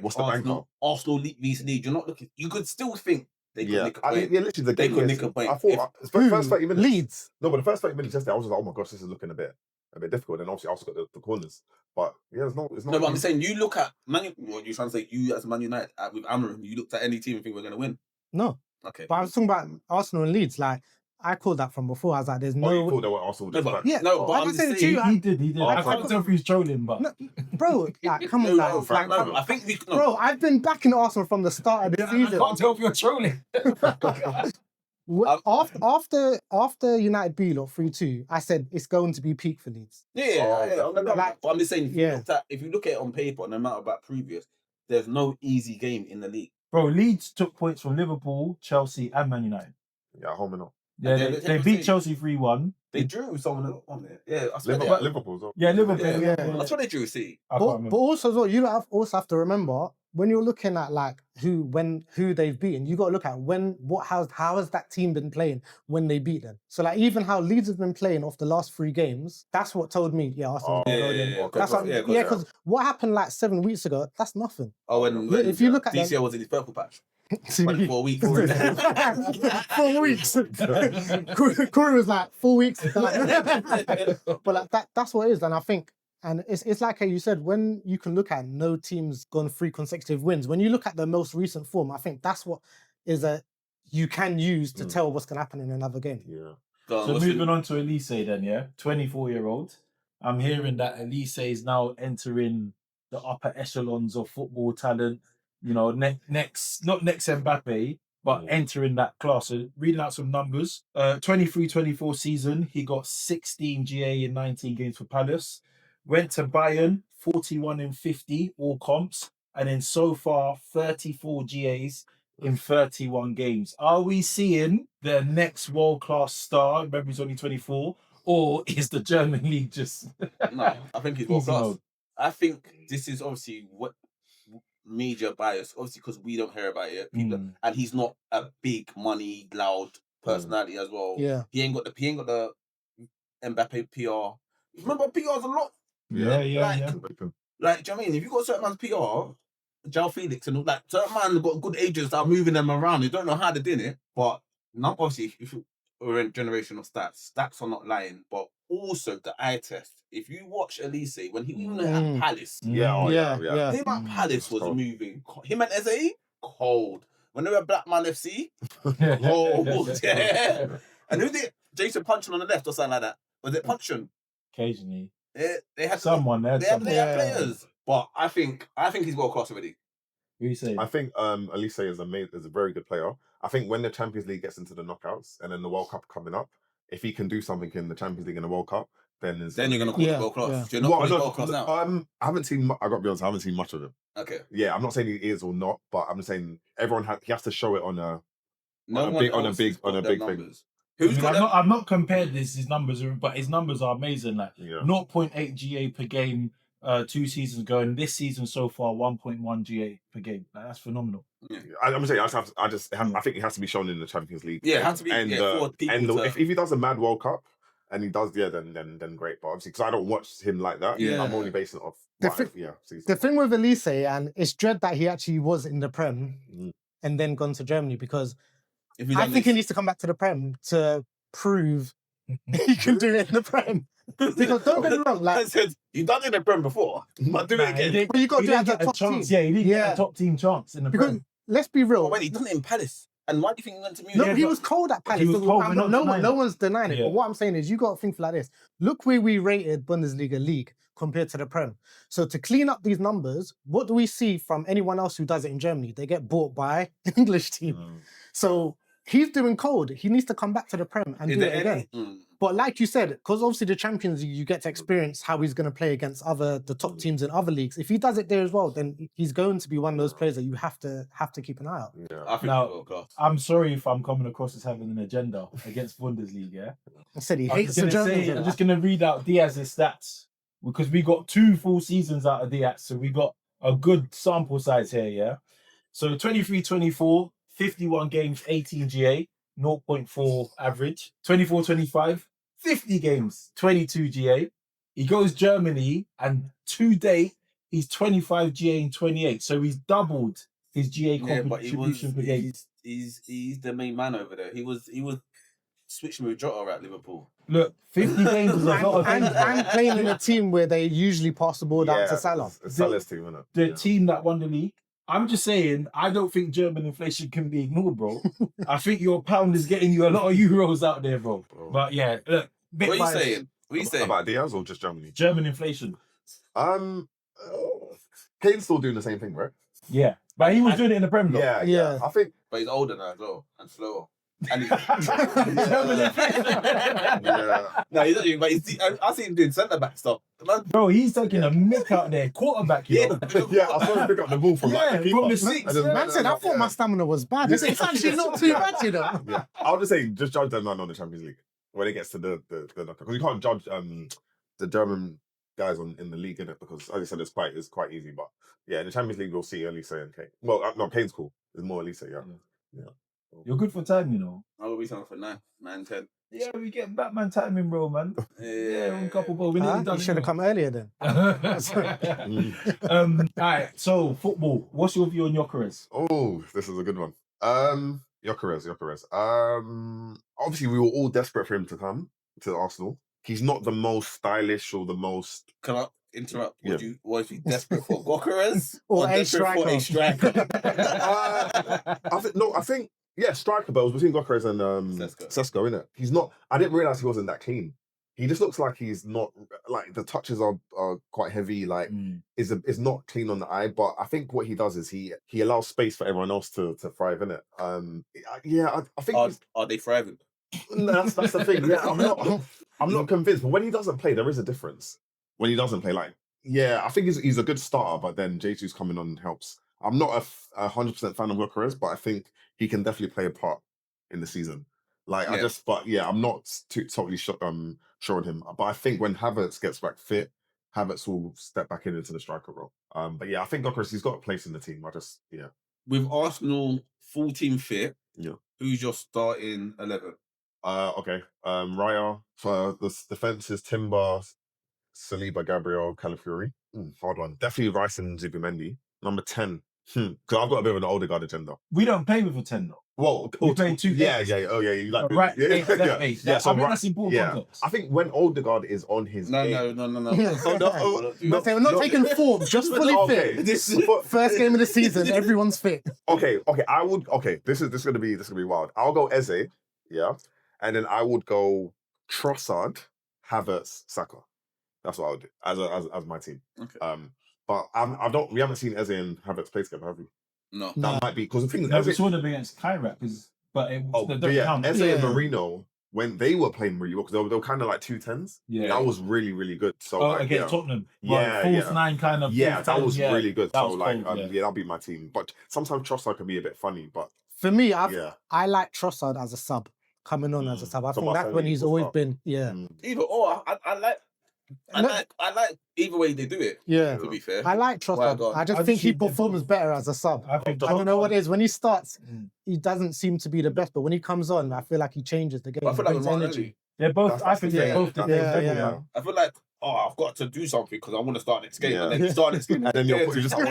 what's the banker? Arsenal Leeds League, you're not looking. You could still think. They could nick a point. Literally, they could nick a point. I thought first 30 minutes. Leeds. No, but the first 30 minutes yesterday, I was just like, oh my gosh, this is looking a bit difficult. And obviously, I also got the corners. But yeah, it's not. No, but I'm saying you look at what you're trying to say. You as Man United with Amorim, you looked at any team and think we're going to win. No. Okay. But I was talking about Arsenal and Leeds. Like I called that from before. I was like, "There's no." You thought they were Arsenal. But I'm saying to you, he did. I can't tell if he's trolling, but bro, like, come on, I think we. Bro, I've been backing Arsenal from the start of the season. I can't tell if you're trolling. After United beat 3-2, I said it's going to be peak for Leeds. But I'm just saying, if you look at it on paper, no matter about previous, there's no easy game in the league. Bro, Leeds took points from Liverpool, Chelsea, and Man United. Yeah, home and up. Yeah, they beat Chelsea 3-1. They drew with someone on there. Yeah, Liverpool as well. Yeah, Liverpool. Yeah. That's what they drew. See, but also as well, you also have to remember when you're looking at like who they've beaten, you got to look at how has that team been playing when they beat them. So like even how Leeds have been playing off the last 3 games, that's what told me, Arsenal. Because what happened like 7 weeks ago, that's nothing. Oh, when if you look at DCL was in his purple patch. 4 weeks. 4 weeks. Corey was like 4 weeks. But like that's what it is. And I think, and it's like how you said, when you can look at no teams gone 3 consecutive wins, when you look at the most recent form, I think that's what you can use to tell what's going to happen in another game. Yeah. So moving on to Elise then, 24-year-old. I'm hearing that Elise is now entering the upper echelons of football talent. You know, not next Mbappe, but entering that class. So reading out some numbers. 23-24 season, he got 16 GA in 19 games for Palace. Went to Bayern, 41 in 50, all comps. And then so far, 34 GAs in 31 games. Are we seeing the next world-class star? Remember, he's only 24. Or is the German league just... No, I think he's world-class. I think this is obviously what... major bias, obviously, because we don't hear about it. People, and he's not a big money, loud personality as well. Yeah, he ain't got the Mbappe PR. Remember, PR's a lot. Yeah. Like, do you know what I mean? If you got certain man's PR, João Felix and like certain man got good agents that are moving them around. They don't know how they're doing it, but not obviously. If we're in generation of stats are not lying, but also the eye test. If you watch Elise when he was at Palace, him at Palace was moving. Him and Eze, cold. When they were Blackman FC, cold. Yeah. And who did Jason Puncheon on the left or something like that? Was it Puncheon? Occasionally. They had someone. They had players, but I think he's world class already. What do you say? I think Elise is a very good player. I think when the Champions League gets into the knockouts and then the World Cup coming up, if he can do something in the Champions League and the World Cup, then you're gonna call it world class. Yeah. You're not calling it world class now. I haven't seen. I got to be honest. I haven't seen much of him. Okay. Yeah, I'm not saying he is or not, but I'm saying he has to show it on a big thing. I've not compared his numbers, but his numbers are amazing. Like 0.8 GA per game 2 seasons ago, and this season so far 1.1 GA per game. Like, that's phenomenal. Yeah. I'm saying I think it has to be shown in the Champions League. Yeah, it has to be. If he does a mad World Cup and he does, then great. But obviously, because I don't watch him like that, I'm only basing it off. The thing with Elise, and it's dread that he actually was in the Prem and then gone to Germany, because I think he needs to come back to the Prem to prove he can do it in the Prem. Because don't get me wrong, like I said, you've done it in the Prem before, but do it again. But you got to do it at the top team. Yeah, he didn't get a top team chance in the Prem. Let's be real. Wait, he done it in Palace. And why do you think he went to Munich? No, he was cold at Palace. No one's denying it. But what I'm saying is, you got to think like this. Look where we rated Bundesliga league compared to the Prem. So to clean up these numbers, what do we see from anyone else who does it in Germany? They get bought by an English team. So he's doing cold. He needs to come back to the Prem and do it again. But like you said, because obviously the Champions League, you get to experience how he's going to play against the top teams in other leagues. If he does it there as well, then he's going to be one of those players that you have to keep an eye out. Yeah. I think now, I'm sorry if I'm coming across as having an agenda against Bundesliga. I said he hates the Germans. I'm just going to read out Diaz's stats, because we got 2 full seasons out of Diaz, so we got a good sample size here, yeah? So 23-24, 51 games, 18 GA. 0.4 average. 24-25, 50 games, 22 GA. He goes Germany, and to date, he's 25 GA and 28. So he's doubled his GA contribution per game. He's the main man over there. He was switching with Jota at Liverpool. Look, 50 games is a lot of games. And playing in a team where they usually pass the ball out to Salah. It's Salah's team, isn't it? The team that won the league. I'm just saying, I don't think German inflation can be ignored, bro. I think your pound is getting you a lot of euros out there, bro. But yeah, look. What are you saying? What are you saying? About Diaz or just Germany? German inflation. Kane's still doing the same thing, right? Yeah. But he was doing it in the Premier League. Yeah. I think. But he's older now as well, and slower. And he's... No, he's not. But I see him doing centre back stuff. Bro, he's taking a mick out there, quarterback. I saw him pick up the ball from the keeper. From the six. Man said, I thought my stamina was bad. It's actually not too bad, you know. Yeah, I'll just say, just judge them on the Champions League when it gets to the knockout, because you can't judge the German guys in the league, innit? Because as I said, it's quite easy. But yeah, in the Champions League, we'll see Elise and Kane. Well, no, Kane's cool. There's more Elise, yeah. You're good for time, you know. I will be something for 9, 10. Yeah, we get Batman timing, bro, man. Yeah, a couple balls. You should have come earlier then. All right, so football. What's your view on Gyökeres? Oh, this is a good one. Gyökeres. Obviously, we were all desperate for him to come to Arsenal. He's not the most stylish or the most. Can I interrupt? Was he desperate for Gyökeres or a striker? For a striker? I think. Yeah, striker, but it was between Gyökeres and Sesko, innit? He's not. I didn't realize he wasn't that clean. He just looks like he's not. Like the touches are quite heavy. Like is not clean on the eye. But I think what he does is he allows space for everyone else to thrive, innit? I think. Are they thriving? That's the thing. Yeah, I'm not convinced. But when he doesn't play, there is a difference. When he doesn't play, I think he's a good starter. But then Jesus coming on helps. I'm not a 100% fan of Gyökeres, but I think he can definitely play a part in the season. I'm not totally sure on him. But I think when Havertz gets back fit, Havertz will step back into the striker role. But yeah, I think Gyökeres, he's got a place in the team. With Arsenal full team fit, who's your starting 11? Okay. Raya for the defense is Timber, Saliba, Gabriel, Calafiori. Hard one. Definitely Rice and Zubimendi. Number 10. Because I've got a bit of an Odegaard agenda. We don't play with a 10 though. Well, we play 2. Yeah. Oh yeah, you like right? Yeah. So I think that's important. Yeah. I think when Odegaard is on his No. We're not taking form, just fully fit. This first game of the season, everyone's fit. Okay. I would. Okay, this is gonna be wild. I'll go Eze, and then I would go Trossard, Havertz, Saka. That's what I would do as my team. Okay. But we haven't seen Eze and Havertz play together, have we? No. That might be because the thing is, we saw them against Kyrat, but it don't count. Eze and Marino when they were playing really well, because they were kind of like 2-10s. Yeah. That was really, really good. So like, against Tottenham. Yeah, false nine kind of. Yeah, that was really good. That So was like, cold, that'll be my team. But sometimes Trossard can be a bit funny. But for me, I like Trossard as a sub, coming on as a sub. I think that's when he's always been. Yeah. Either or, I like either way they do it. Yeah. To be fair, I like Trossard. I just think he performs better as a sub. I don't know what it is. When he starts, he doesn't seem to be the best, but when he comes on, I feel like he changes the game. But I feel like brings energy. They're both. I think they're both the same level. I feel like, I've got to do something because I want to start next game, and then you start next game, and then you just and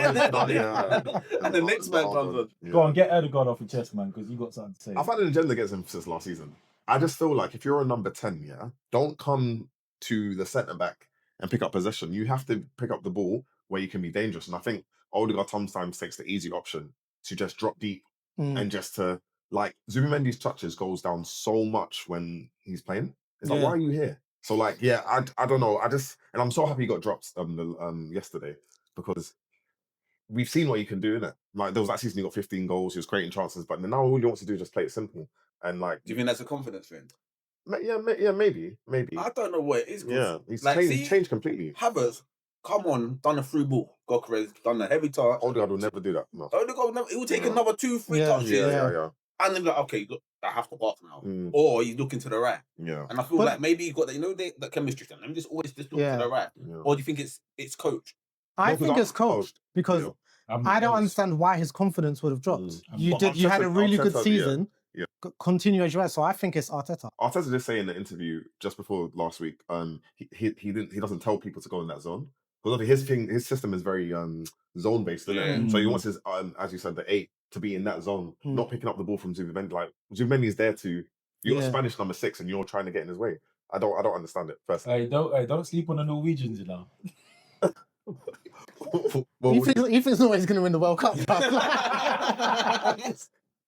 the next man comes on. Go on, get Erdogan off your chest, man, because you got something to say. I've had an agenda against him since last season. I just feel like if you're a number 10, don't come to the centre back and pick up possession. You have to pick up the ball where you can be dangerous. And I think Odegaard sometimes takes the easy option to just drop deep and just to, like, Zubimendi's touches goes down so much when he's playing. It's like, why are you here? So like, I don't know. And I'm so happy he got dropped yesterday, because we've seen what he can do, innit? Like, there was that season he got 15 goals, he was creating chances, but now all he wants to do is just play it simple. And like, do you think that's a confidence thing? Yeah, maybe. I don't know what it is. Yeah, he's like, changed completely. Havertz, come on, done a through ball, Gokeres done a heavy touch. Odegaard will never do that. No. Odegaard, he will take another 2-3 touches. Yeah. And then like, okay, look, I have to go up now. Or he's looking to the right. Yeah. And I feel like maybe you got that, that chemistry thing. Let me just always look to the right. Yeah. Or do you think it's coached? I think it's coached because I don't understand why his confidence would have dropped. You had a really good season. Yeah. Continue as you are. So I think it's Arteta. Arteta did say in the interview just before last week, he doesn't tell people to go in that zone. Because his system is very zone based, isn't it? So he wants his as you said, the 8 to be in that zone, not picking up the ball from Zubimendi. Like, Zubimendi is there to, you're a Spanish number 6 and you're trying to get in his way. I don't understand it personally. Don't sleep on the Norwegians, you know. He thinks nobody's going to win the World Cup.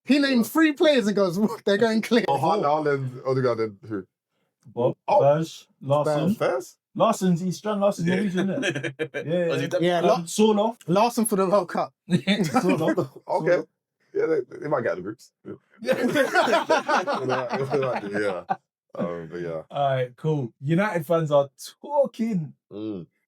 He named 3 players and goes, they're going clear. Haaland, Odegaard, and who? Bob, Berge, Larsson. Spurs? Larson's Norwegian, isn't it? Yeah. Soloff. Larsson for the World Cup. Soloff. Okay. Yeah, they might get the groups. But yeah. All right, cool. United fans are talking.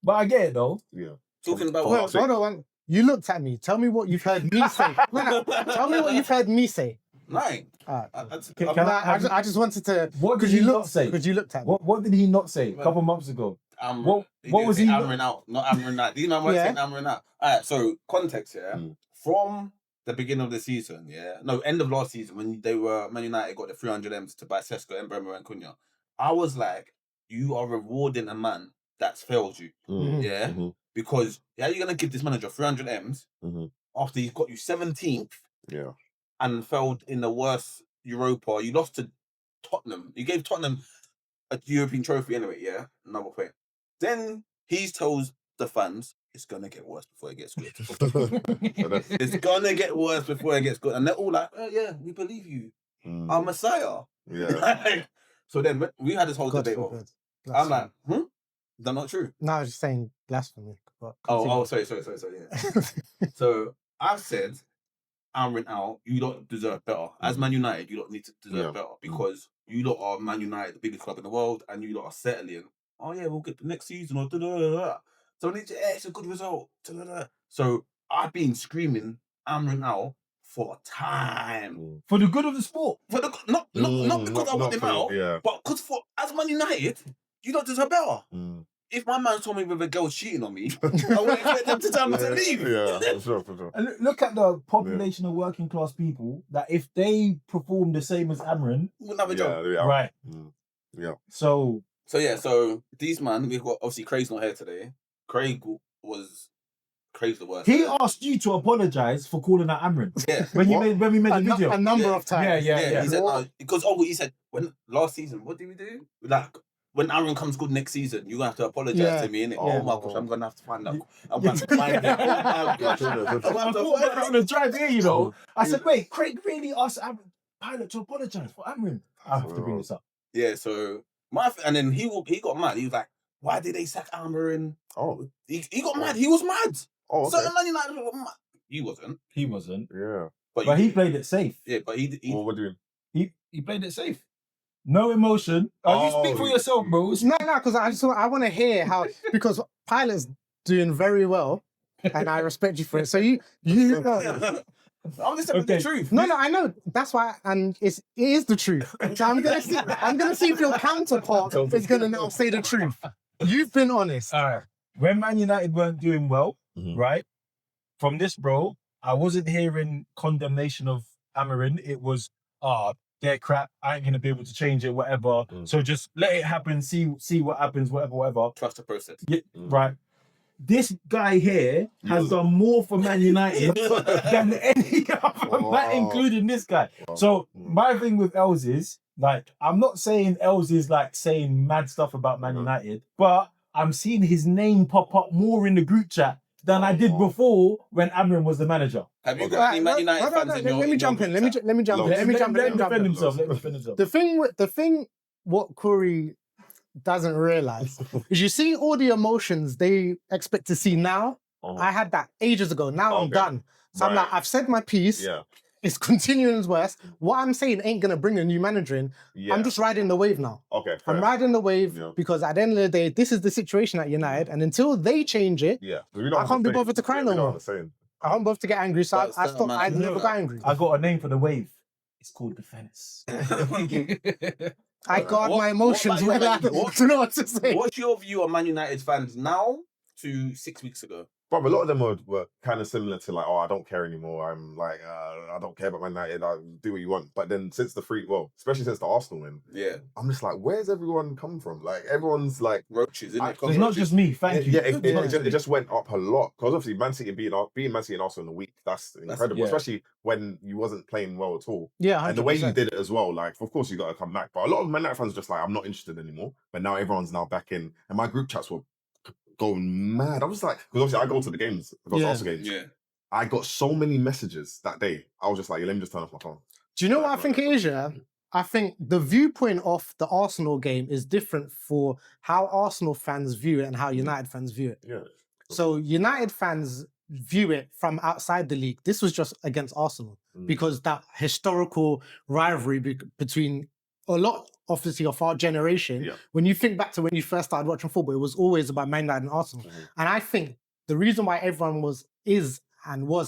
But I get it, though. Yeah. Talking about what? Hold on. You looked at me. Tell me what you've heard me say. Tell me what you've heard me say. Right. I just wanted to. What did he not say? Because you looked at me. What did he not say a couple months ago? What was he? Hammering out, not hammering out. These man weren't saying hammering out. All right. So context, from the beginning of the season, end of last season when they were Man United got the 300 M's to buy Sesko, Mbeumo, and Cunha. I was like, you are rewarding a man that's failed you, because you're gonna give this manager 300 M's after he's got you 17th, and failed in the worst Europa. You lost to Tottenham. You gave Tottenham a European trophy anyway. Another point. Then he tells the fans it's gonna get worse before it gets good. It's gonna get worse before it gets good, and they're all like, "Oh yeah, we believe you, our Messiah." Yeah. So then we had this whole debate. I'm like, That's not true. No, I was just saying blasphemy. Sorry. Yeah. So I said, hammering out, you don't deserve better. As Man United, you don't need to deserve better because you lot are Man United, the biggest club in the world, and you lot are settling. Oh yeah, we'll get the next season or da-da-da-da. So it's a good result. Da-da-da. So I've been screaming, hammering out for time. For the good of the sport. For the not because I want him out, but because as Man United, you don't deserve better. If my man told me with a girl cheating on me, I would expect them to tell me to leave. Yeah, for sure. And look at the population of working class people that if they perform the same as Amrin, wouldn't have a job. Right. Yeah. So these man, we've got obviously Craig's not here today. Craig's the worst. He asked you to apologise for calling out Amrin. Yeah. when we made the video. A number of times. Yeah. He said no, because he said when last season, what did we do? Like when Aaron comes good next season, you're gonna have to apologise to me, innit? Oh my gosh, I'm gonna have to find out. I'm gonna have to find it. On the drive here, you know. I said, wait, Craig really asked Pilot to apologise for Amrin. I have to bring this up. Yeah, so and then he got mad. He was like, why did they sack Amrin? Oh. He got mad. He was mad. Oh, okay. Certain Man United were mad. He wasn't. Yeah. But he played it safe. Yeah, but he what do you mean? He played it safe. No emotion. Oh, you speak for Oh, yourself, bro. No, because I want to hear how, because Pilot's doing very well, and I respect you for it. So you I'm just telling the truth. No, I know. That's why, and it is the truth. So I'm gonna see if your counterpart is gonna now say the truth. You've been honest. All right. When Man United weren't doing well, right? From this, bro, I wasn't hearing condemnation of Amarin. It was, they're crap. I ain't gonna be able to change it, whatever. So just let it happen. See what happens, whatever. Trust the process. Yeah, right. This guy here has done more for Man United than any other man, including this guy. So my thing with Els is, like, I'm not saying Els is like saying mad stuff about Man United, but I'm seeing his name pop up more in the group chat than I did before when Amarin was the manager. Have you got any Man United fans in your? Let me jump in. Let me jump in. Let him defend himself. The thing, what Corey doesn't realize is, you see all the emotions they expect to see now. I had that ages ago. Now I'm done. So I'm like, I've said my piece. Yeah. It's continuing worse. What I'm saying ain't gonna bring a new manager in. Yeah. I'm just riding the wave now. Okay. I'm riding the wave because at the end of the day, this is the situation at United, and until they change it, I can't be bothered to cry no more. I can't bother to get angry, so I stopped. I never got angry. I got a name for the wave. It's called defense. I guard my emotions when I don't know what to say. What's your view on Man United fans now to 6 weeks ago? But a lot of them were kind of similar to like, I don't care anymore. I'm like, I don't care about Man United. I do what you want. But then since especially since the Arsenal win, I'm just like, where's everyone come from? Like, everyone's like roaches, isn't it? It's not just me. Thank you. Yeah, it just went up a lot, because obviously Man City beating Man City and Arsenal in a week, that's incredible, especially when you wasn't playing well at all. Yeah, 100%. And the way you did it as well, like, of course you got to come back. But a lot of Man United fans are just like, I'm not interested anymore. But now everyone's now back in, and my group chats were going mad. I was like, because obviously I go to the games, Arsenal games. Yeah. I got so many messages that day. I was just like, let me just turn off my phone. Do you know what I think it is, yeah? I think the viewpoint of the Arsenal game is different for how Arsenal fans view it and how United fans view it. Yeah. So United fans view it from outside the league. This was just against Arsenal because that historical rivalry between a lot, obviously, of our generation. When you think back to when you first started watching football, it was always about Man United and Arsenal. And I think the reason why everyone was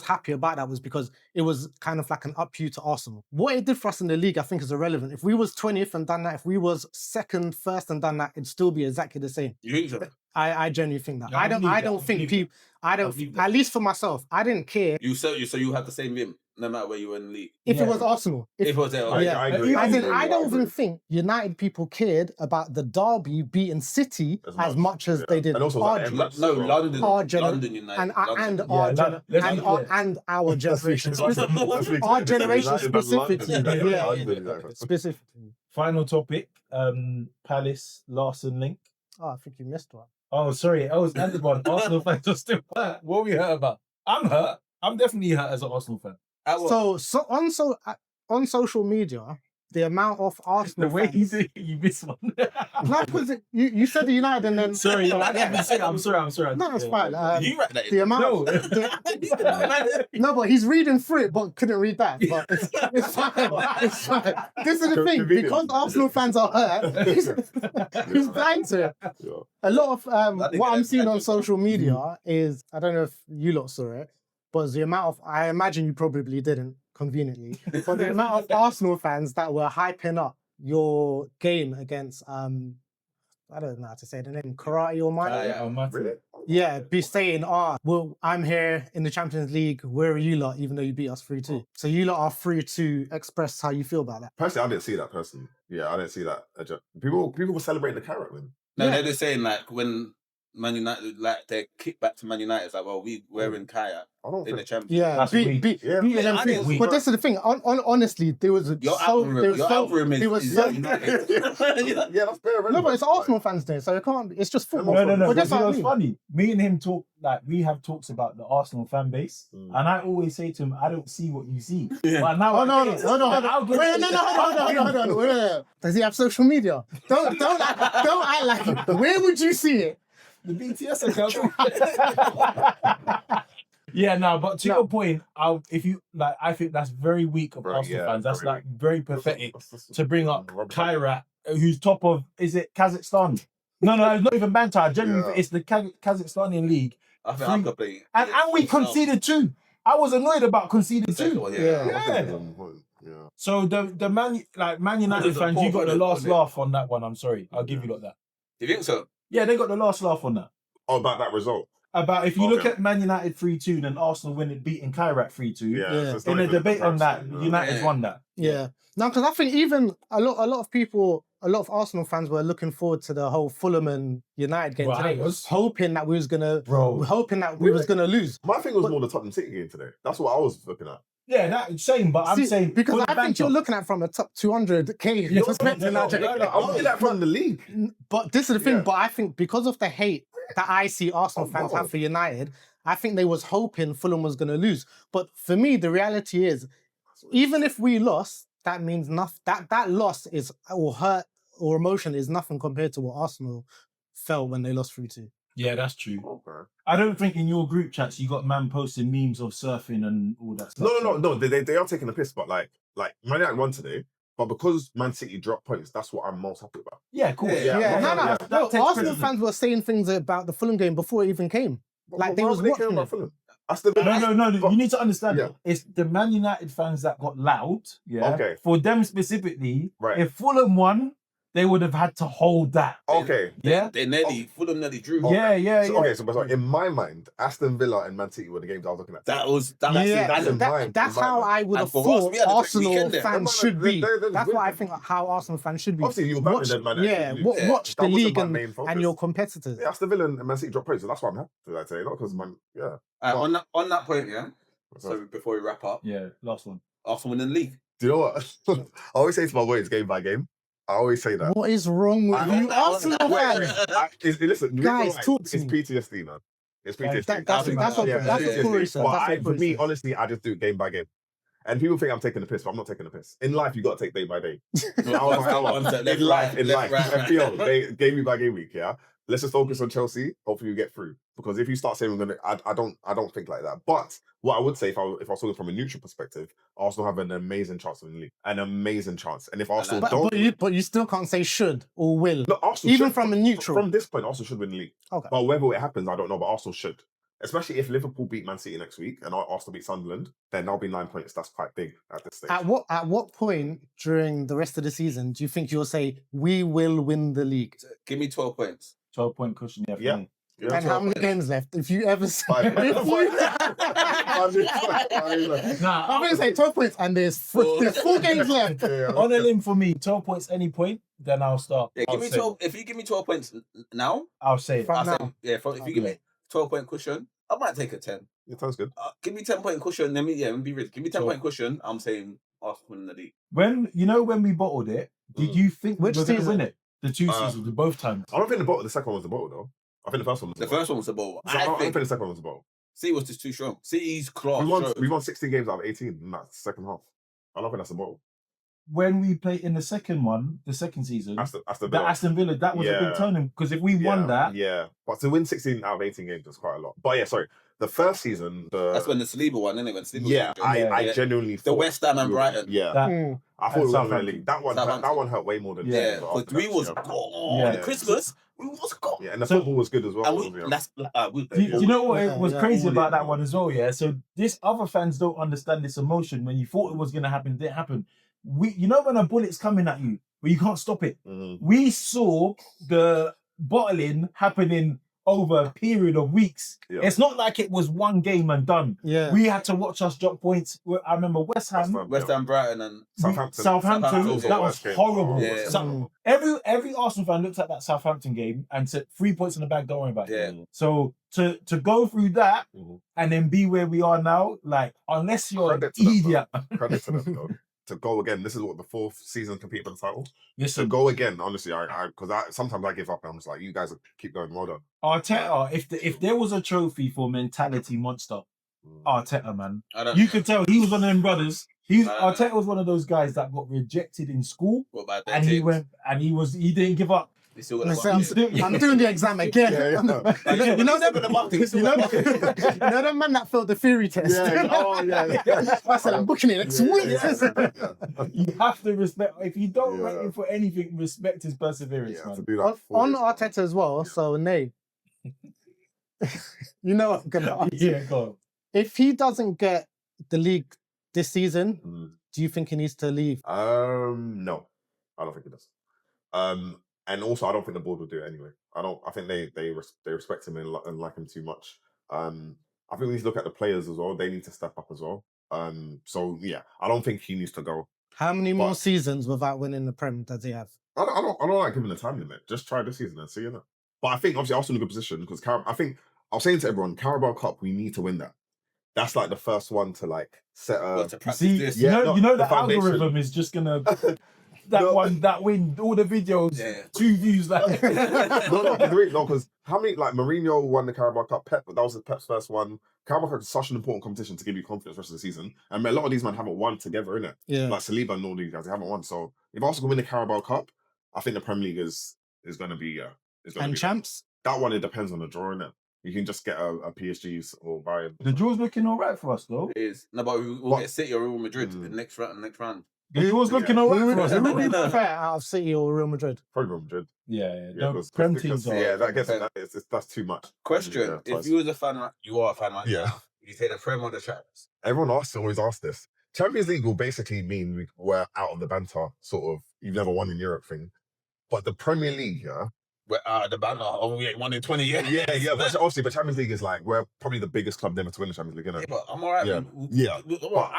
happy about that was because it was kind of like an up-you to Arsenal. What it did for us in the league, I think, is irrelevant. If we was 20th and done that, if we was second, first and done that, it'd still be exactly the same. You think so? I genuinely think that. Yeah, I don't think people. At least for myself, I didn't care. So you had the same vim no matter where you were in the league. If it was Arsenal, if it was there, I agree. I don't even think United people cared about the derby beating City as much as they did. And also London United, and our generation, our generation specifically. Final topic: Palace, Larson link. Oh, I think you missed one. Oh, sorry, I was ended one. Arsenal fans are still hurt. What are we hurt about? I'm hurt. I'm definitely hurt as an Arsenal fan. So on social media, the amount of Arsenal the way fans, you missed one. was it, you said the United and then sorry, I'm sorry. No, it's fine. You read that. The amount. No, but he's reading through it, but couldn't read that. But it's fine. It's fine. This is the thing, because Arsenal fans are hurt. He's blind to it. A lot of what I'm seeing on social media is, I don't know if you lot saw it, but the amount of, I imagine you probably didn't, conveniently, but the amount of Arsenal fans that were hyping up your game against, I don't know how to say the name, Karate Almighty? Really? Yeah, be saying, well, I'm here in the Champions League, where are you lot, even though you beat us 3-2. So you lot are free to express how you feel about that. Personally, I didn't see that personally. Yeah, I didn't see that. People were celebrating the carrot win. No, they're just saying, like, when Man United, like, they kick back to Man United, it's like, well, we're in Kaya in the Champions League. Yeah, but this is the thing. Honestly, there was your algorithm is United. Yeah, that's fair. No, but it's Arsenal fans there, so it can't be. It's just football. No. But But that's funny. Me and him talk, like, we have talks about the Arsenal fan base, and I always say to him, I don't see what you see. But now, hold on. Wait. Does he have social media? Don't act like. Where would you see it? The BTS account. Yeah, no, but to No. your point, if you like, I think that's very weak of Right, Arsenal yeah, fans. That's very like very pathetic That's to bring up rubbish. Kairat, who's top of, is it Kazakhstan? No, it's not even banter. I genuinely think it's the Kazakhstani league. I think I'm completely. And we conceded 2. I was annoyed about conceding 2. Yeah. So the Man United fans, you got the last laugh on that one. I'm sorry, I'll give you lot that. You think so? Yeah, they got the last laugh on that. Oh, about that result. About if you look at Man United 3-2, then Arsenal beating Kairat 3-2. Yeah. So it's not In a even debate on that, comparison, United's won that. Yeah. No, because I think even a lot of people, a lot of Arsenal fans were looking forward to the whole Fulham and United game today, hoping that we was gonna lose. My thing was more the Tottenham City game today. That's what I was looking at. Yeah, that same, but I'm saying because I think you're looking at from a top 200k perspective. I'm looking at from the league. But this is the thing. But I think because of the hate that I see Arsenal fans have for United, I think they was hoping Fulham was going to lose. But for me, the reality is, even if we lost, that means nothing. That loss is or hurt or emotion is nothing compared to what Arsenal felt when they lost 3-2. Yeah, that's true. Okay. I don't think in your group chats you got man posting memes of surfing and all that stuff. No. They are taking a piss, but like Man United won today. But because Man City dropped points, that's what I'm most happy about. Yeah, cool. No, Arsenal fans were saying things about the Fulham game before it even came. Like they was watching it. Fulham. No. You need to understand. Yeah. It's the Man United fans that got loud. Yeah. Okay. For them specifically, right. If Fulham won, they would have had to hold that. Okay. Fulham nearly drew. Yeah. Okay, so in my mind, Aston Villa and Man City were the games I was looking at. That's how I would have thought Arsenal fans should be. That's what I think how Arsenal fans should be. Obviously, you watch the league and your competitors. Yeah, Aston Villa and Man City dropped points, so that's why I'm happy with that today. Not because on that point, so before we wrap up, last one. Arsenal winning the league. Do you know what? I always say to my boys, game by game. I always say that. What is wrong with you, Arsenal fans? Listen, guys, talk to me. It's PTSD, man. It's PTSD. That's what Corey said. But for me, honestly, I just do it game by game. And people think I'm taking the piss, but I'm not taking the piss. In life, you got to take day by day. In life, FPL, game week by game week, yeah? Let's just focus on Chelsea. Hopefully we get through. Because if you start saying we're gonna, I don't think like that. But what I would say, if I was talking from a neutral perspective, Arsenal have an amazing chance in the league, an amazing chance. And if Arsenal but you still can't say should or will. No, Arsenal even should, from a neutral. From this point, Arsenal should win the league. Okay. But whether it happens, I don't know. But Arsenal should. Especially if Liverpool beat Man City next week and Arsenal beat Sunderland, then that'll be 9 points. That's quite big at this stage. At what point during the rest of the season do you think you'll say we will win the league? Give me 12 points. 12-point cushion, yeah. And how many games left? If you ever say... I'm going to say 12 points and there's 4 games left. On a limb for me, 12 points any point, then I'll start. Yeah, give me 12. If you give me 12 points now... I'll say it. If you give me 12-point cushion, I might take a 10. Yeah, sounds good. Give me 10-point cushion, then be ready. Give me 10-point cushion, I'm saying Arsenal in the league. When we bottled it, did you think we were going to win it? The 2 seasons, both times. I don't think the second one was the bottle, though. I think the first one was the first one was the bottle. I don't think the second one was the bottle. City was just too strong. City's class. We won 16 games out of 18 in that second half. I don't think that's the bottle. When we played in the second season, Aston Villa, that was a big turning, because if we won that... Yeah, but to win 16 out of 18 games was quite a lot. But the first season... That's when the Saliba one, isn't it? I genuinely thought... The West Ham and Brighton. Yeah. I thought it was going to league. That one hurt way more than... Yeah, but we was gone. Christmas, we was gone. Yeah, and the football was good as well. Do you know what was crazy about that one as well, yeah? So this other fans don't understand this emotion. When you thought it was going to happen, it didn't happen. When a bullet's coming at you, but you can't stop it. Mm-hmm. We saw the bottling happening over a period of weeks. Yeah. It's not like it was one game and done. Yeah. We had to watch us drop points. I remember West Ham, Brighton, and Southampton. That was horrible. Yeah. So every Arsenal fan looked at that Southampton game and said 3 points in the bag. Don't worry about it. Yeah. So to go through that and then be where we are now, like, unless you're an idiot. Credit to them, though. To go again, this is what the 4th season compete for the title. Yes, to go again, honestly, because sometimes I give up and I'm just like, you guys keep going, well done. Arteta, if there was a trophy for mentality monster, Arteta, man, you could tell he was one of them brothers. Arteta was one of those guys that got rejected in school, and he went and he didn't give up. They still got I'm the market. I'm doing the exam again. Yeah. You know them, you know them man that failed the theory test. Yeah. Oh, yeah. I said I'm booking it next week. You have to respect. If you don't Yeah. rate him for anything, respect his perseverance, Yeah, man. to do that On Arteta as well. So Ney, you know what I'm gonna ask. Yeah, go on. If he doesn't get the league this season, do you think he needs to leave? No, I don't think he does. And also, I don't think the board will do it anyway. I think they respect him and like him too much. I think we need to look at the players as well. They need to step up as well. So yeah, I don't think he needs to go. How many more seasons without winning the Prem does he have? I don't like giving a time limit. Just try this season and see, innit? But I think obviously Arsenal in a good position because I think I was saying to everyone, Carabao Cup, we need to win that. That's like the first one to like set a. To practice See, this. you know the foundation. algorithm is just gonna that win all the videos, 2 views like. No, because how many like Mourinho won the Carabao Cup? Pep, that was Pep's first one. Carabao Cup is such an important competition to give you confidence the rest of the season, and a lot of these men haven't won together, innit? Yeah. Like Saliba and all these guys, they haven't won. So if Arsenal win the Carabao Cup, I think the Premier League is going to be And champs? That one, it depends on the draw, innit? You can just get a PSG's or Bayern. The draw's looking all right for us, though. It is. No, but we'll get City or Real Madrid in the next round. The draw's looking all right for us. Who would be fair out of City or Real Madrid? Probably Real Madrid. Yeah. Because Prem teams are. Yeah, that's too much. Question: if you was a fan, you are a fan right Yeah. now. You take the Prem or the Champions? Everyone always asks this. Champions League will basically mean we're out of the banter, sort of, you've never won in Europe thing. But the Premier League, yeah. We're out of the banter. Oh, we ain't won in 20 years. Yeah. But obviously, but Champions League is like, we're probably the biggest club never to win the Champions League, innit? Yeah, but I'm all right. Yeah. But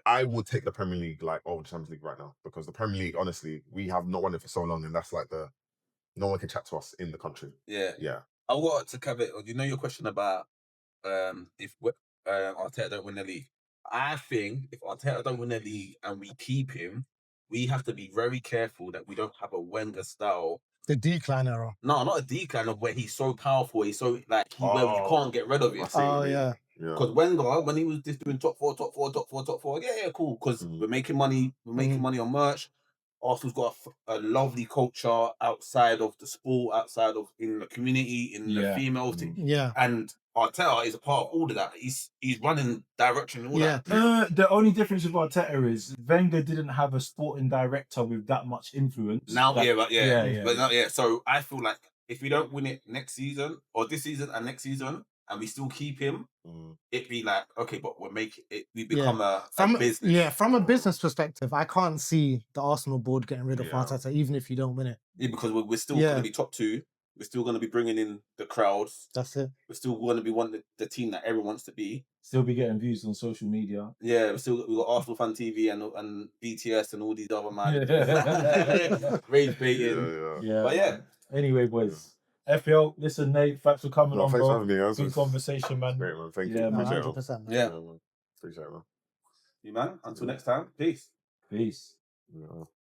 I would take the Premier League like over the Champions League right now because the Premier League, honestly, we have not won it for so long, and that's like no one can chat to us in the country. Yeah. I want to cover. You know your question about if Arteta don't win the league. I think if Arteta don't win the league and we keep him, we have to be very careful that we don't have a Wenger style. The decline era. No, not a decline of where he's so powerful. He's so where you can't get rid of it. Yeah. Because Wenger, when he was just doing top four, yeah, cool. Because we're making money. We're making money on merch. Arsenal's got a lovely culture outside of the sport, outside of in the community, in the female thing. Yeah. And Arteta is a part of all of that. He's running direction and all that. The only difference with Arteta is Wenger didn't have a sporting director with that much influence. So I feel like if we don't win it next season or this season and next season, and we still keep him, it'd be like, okay, but we're making it. We become a business. Yeah, from a business perspective, I can't see the Arsenal board getting rid of Arteta, even if you don't win it. Yeah, because we're still going to be top 2. We're still going to be bringing in the crowds. That's it. We're still going to be the team that everyone wants to be. Still be getting views on social media. Yeah, we got Arsenal Fan TV and BTS and all these other man rage baiting. But yeah. Anyway, boys. FPL, listen, Nate, thanks for coming on, thanks bro. for having me. Good conversation, man. Great, man. Thank you. Yeah, man. 100%. Man. Yeah. Appreciate it, man. You man. Until next time. Peace. Peace. Yeah.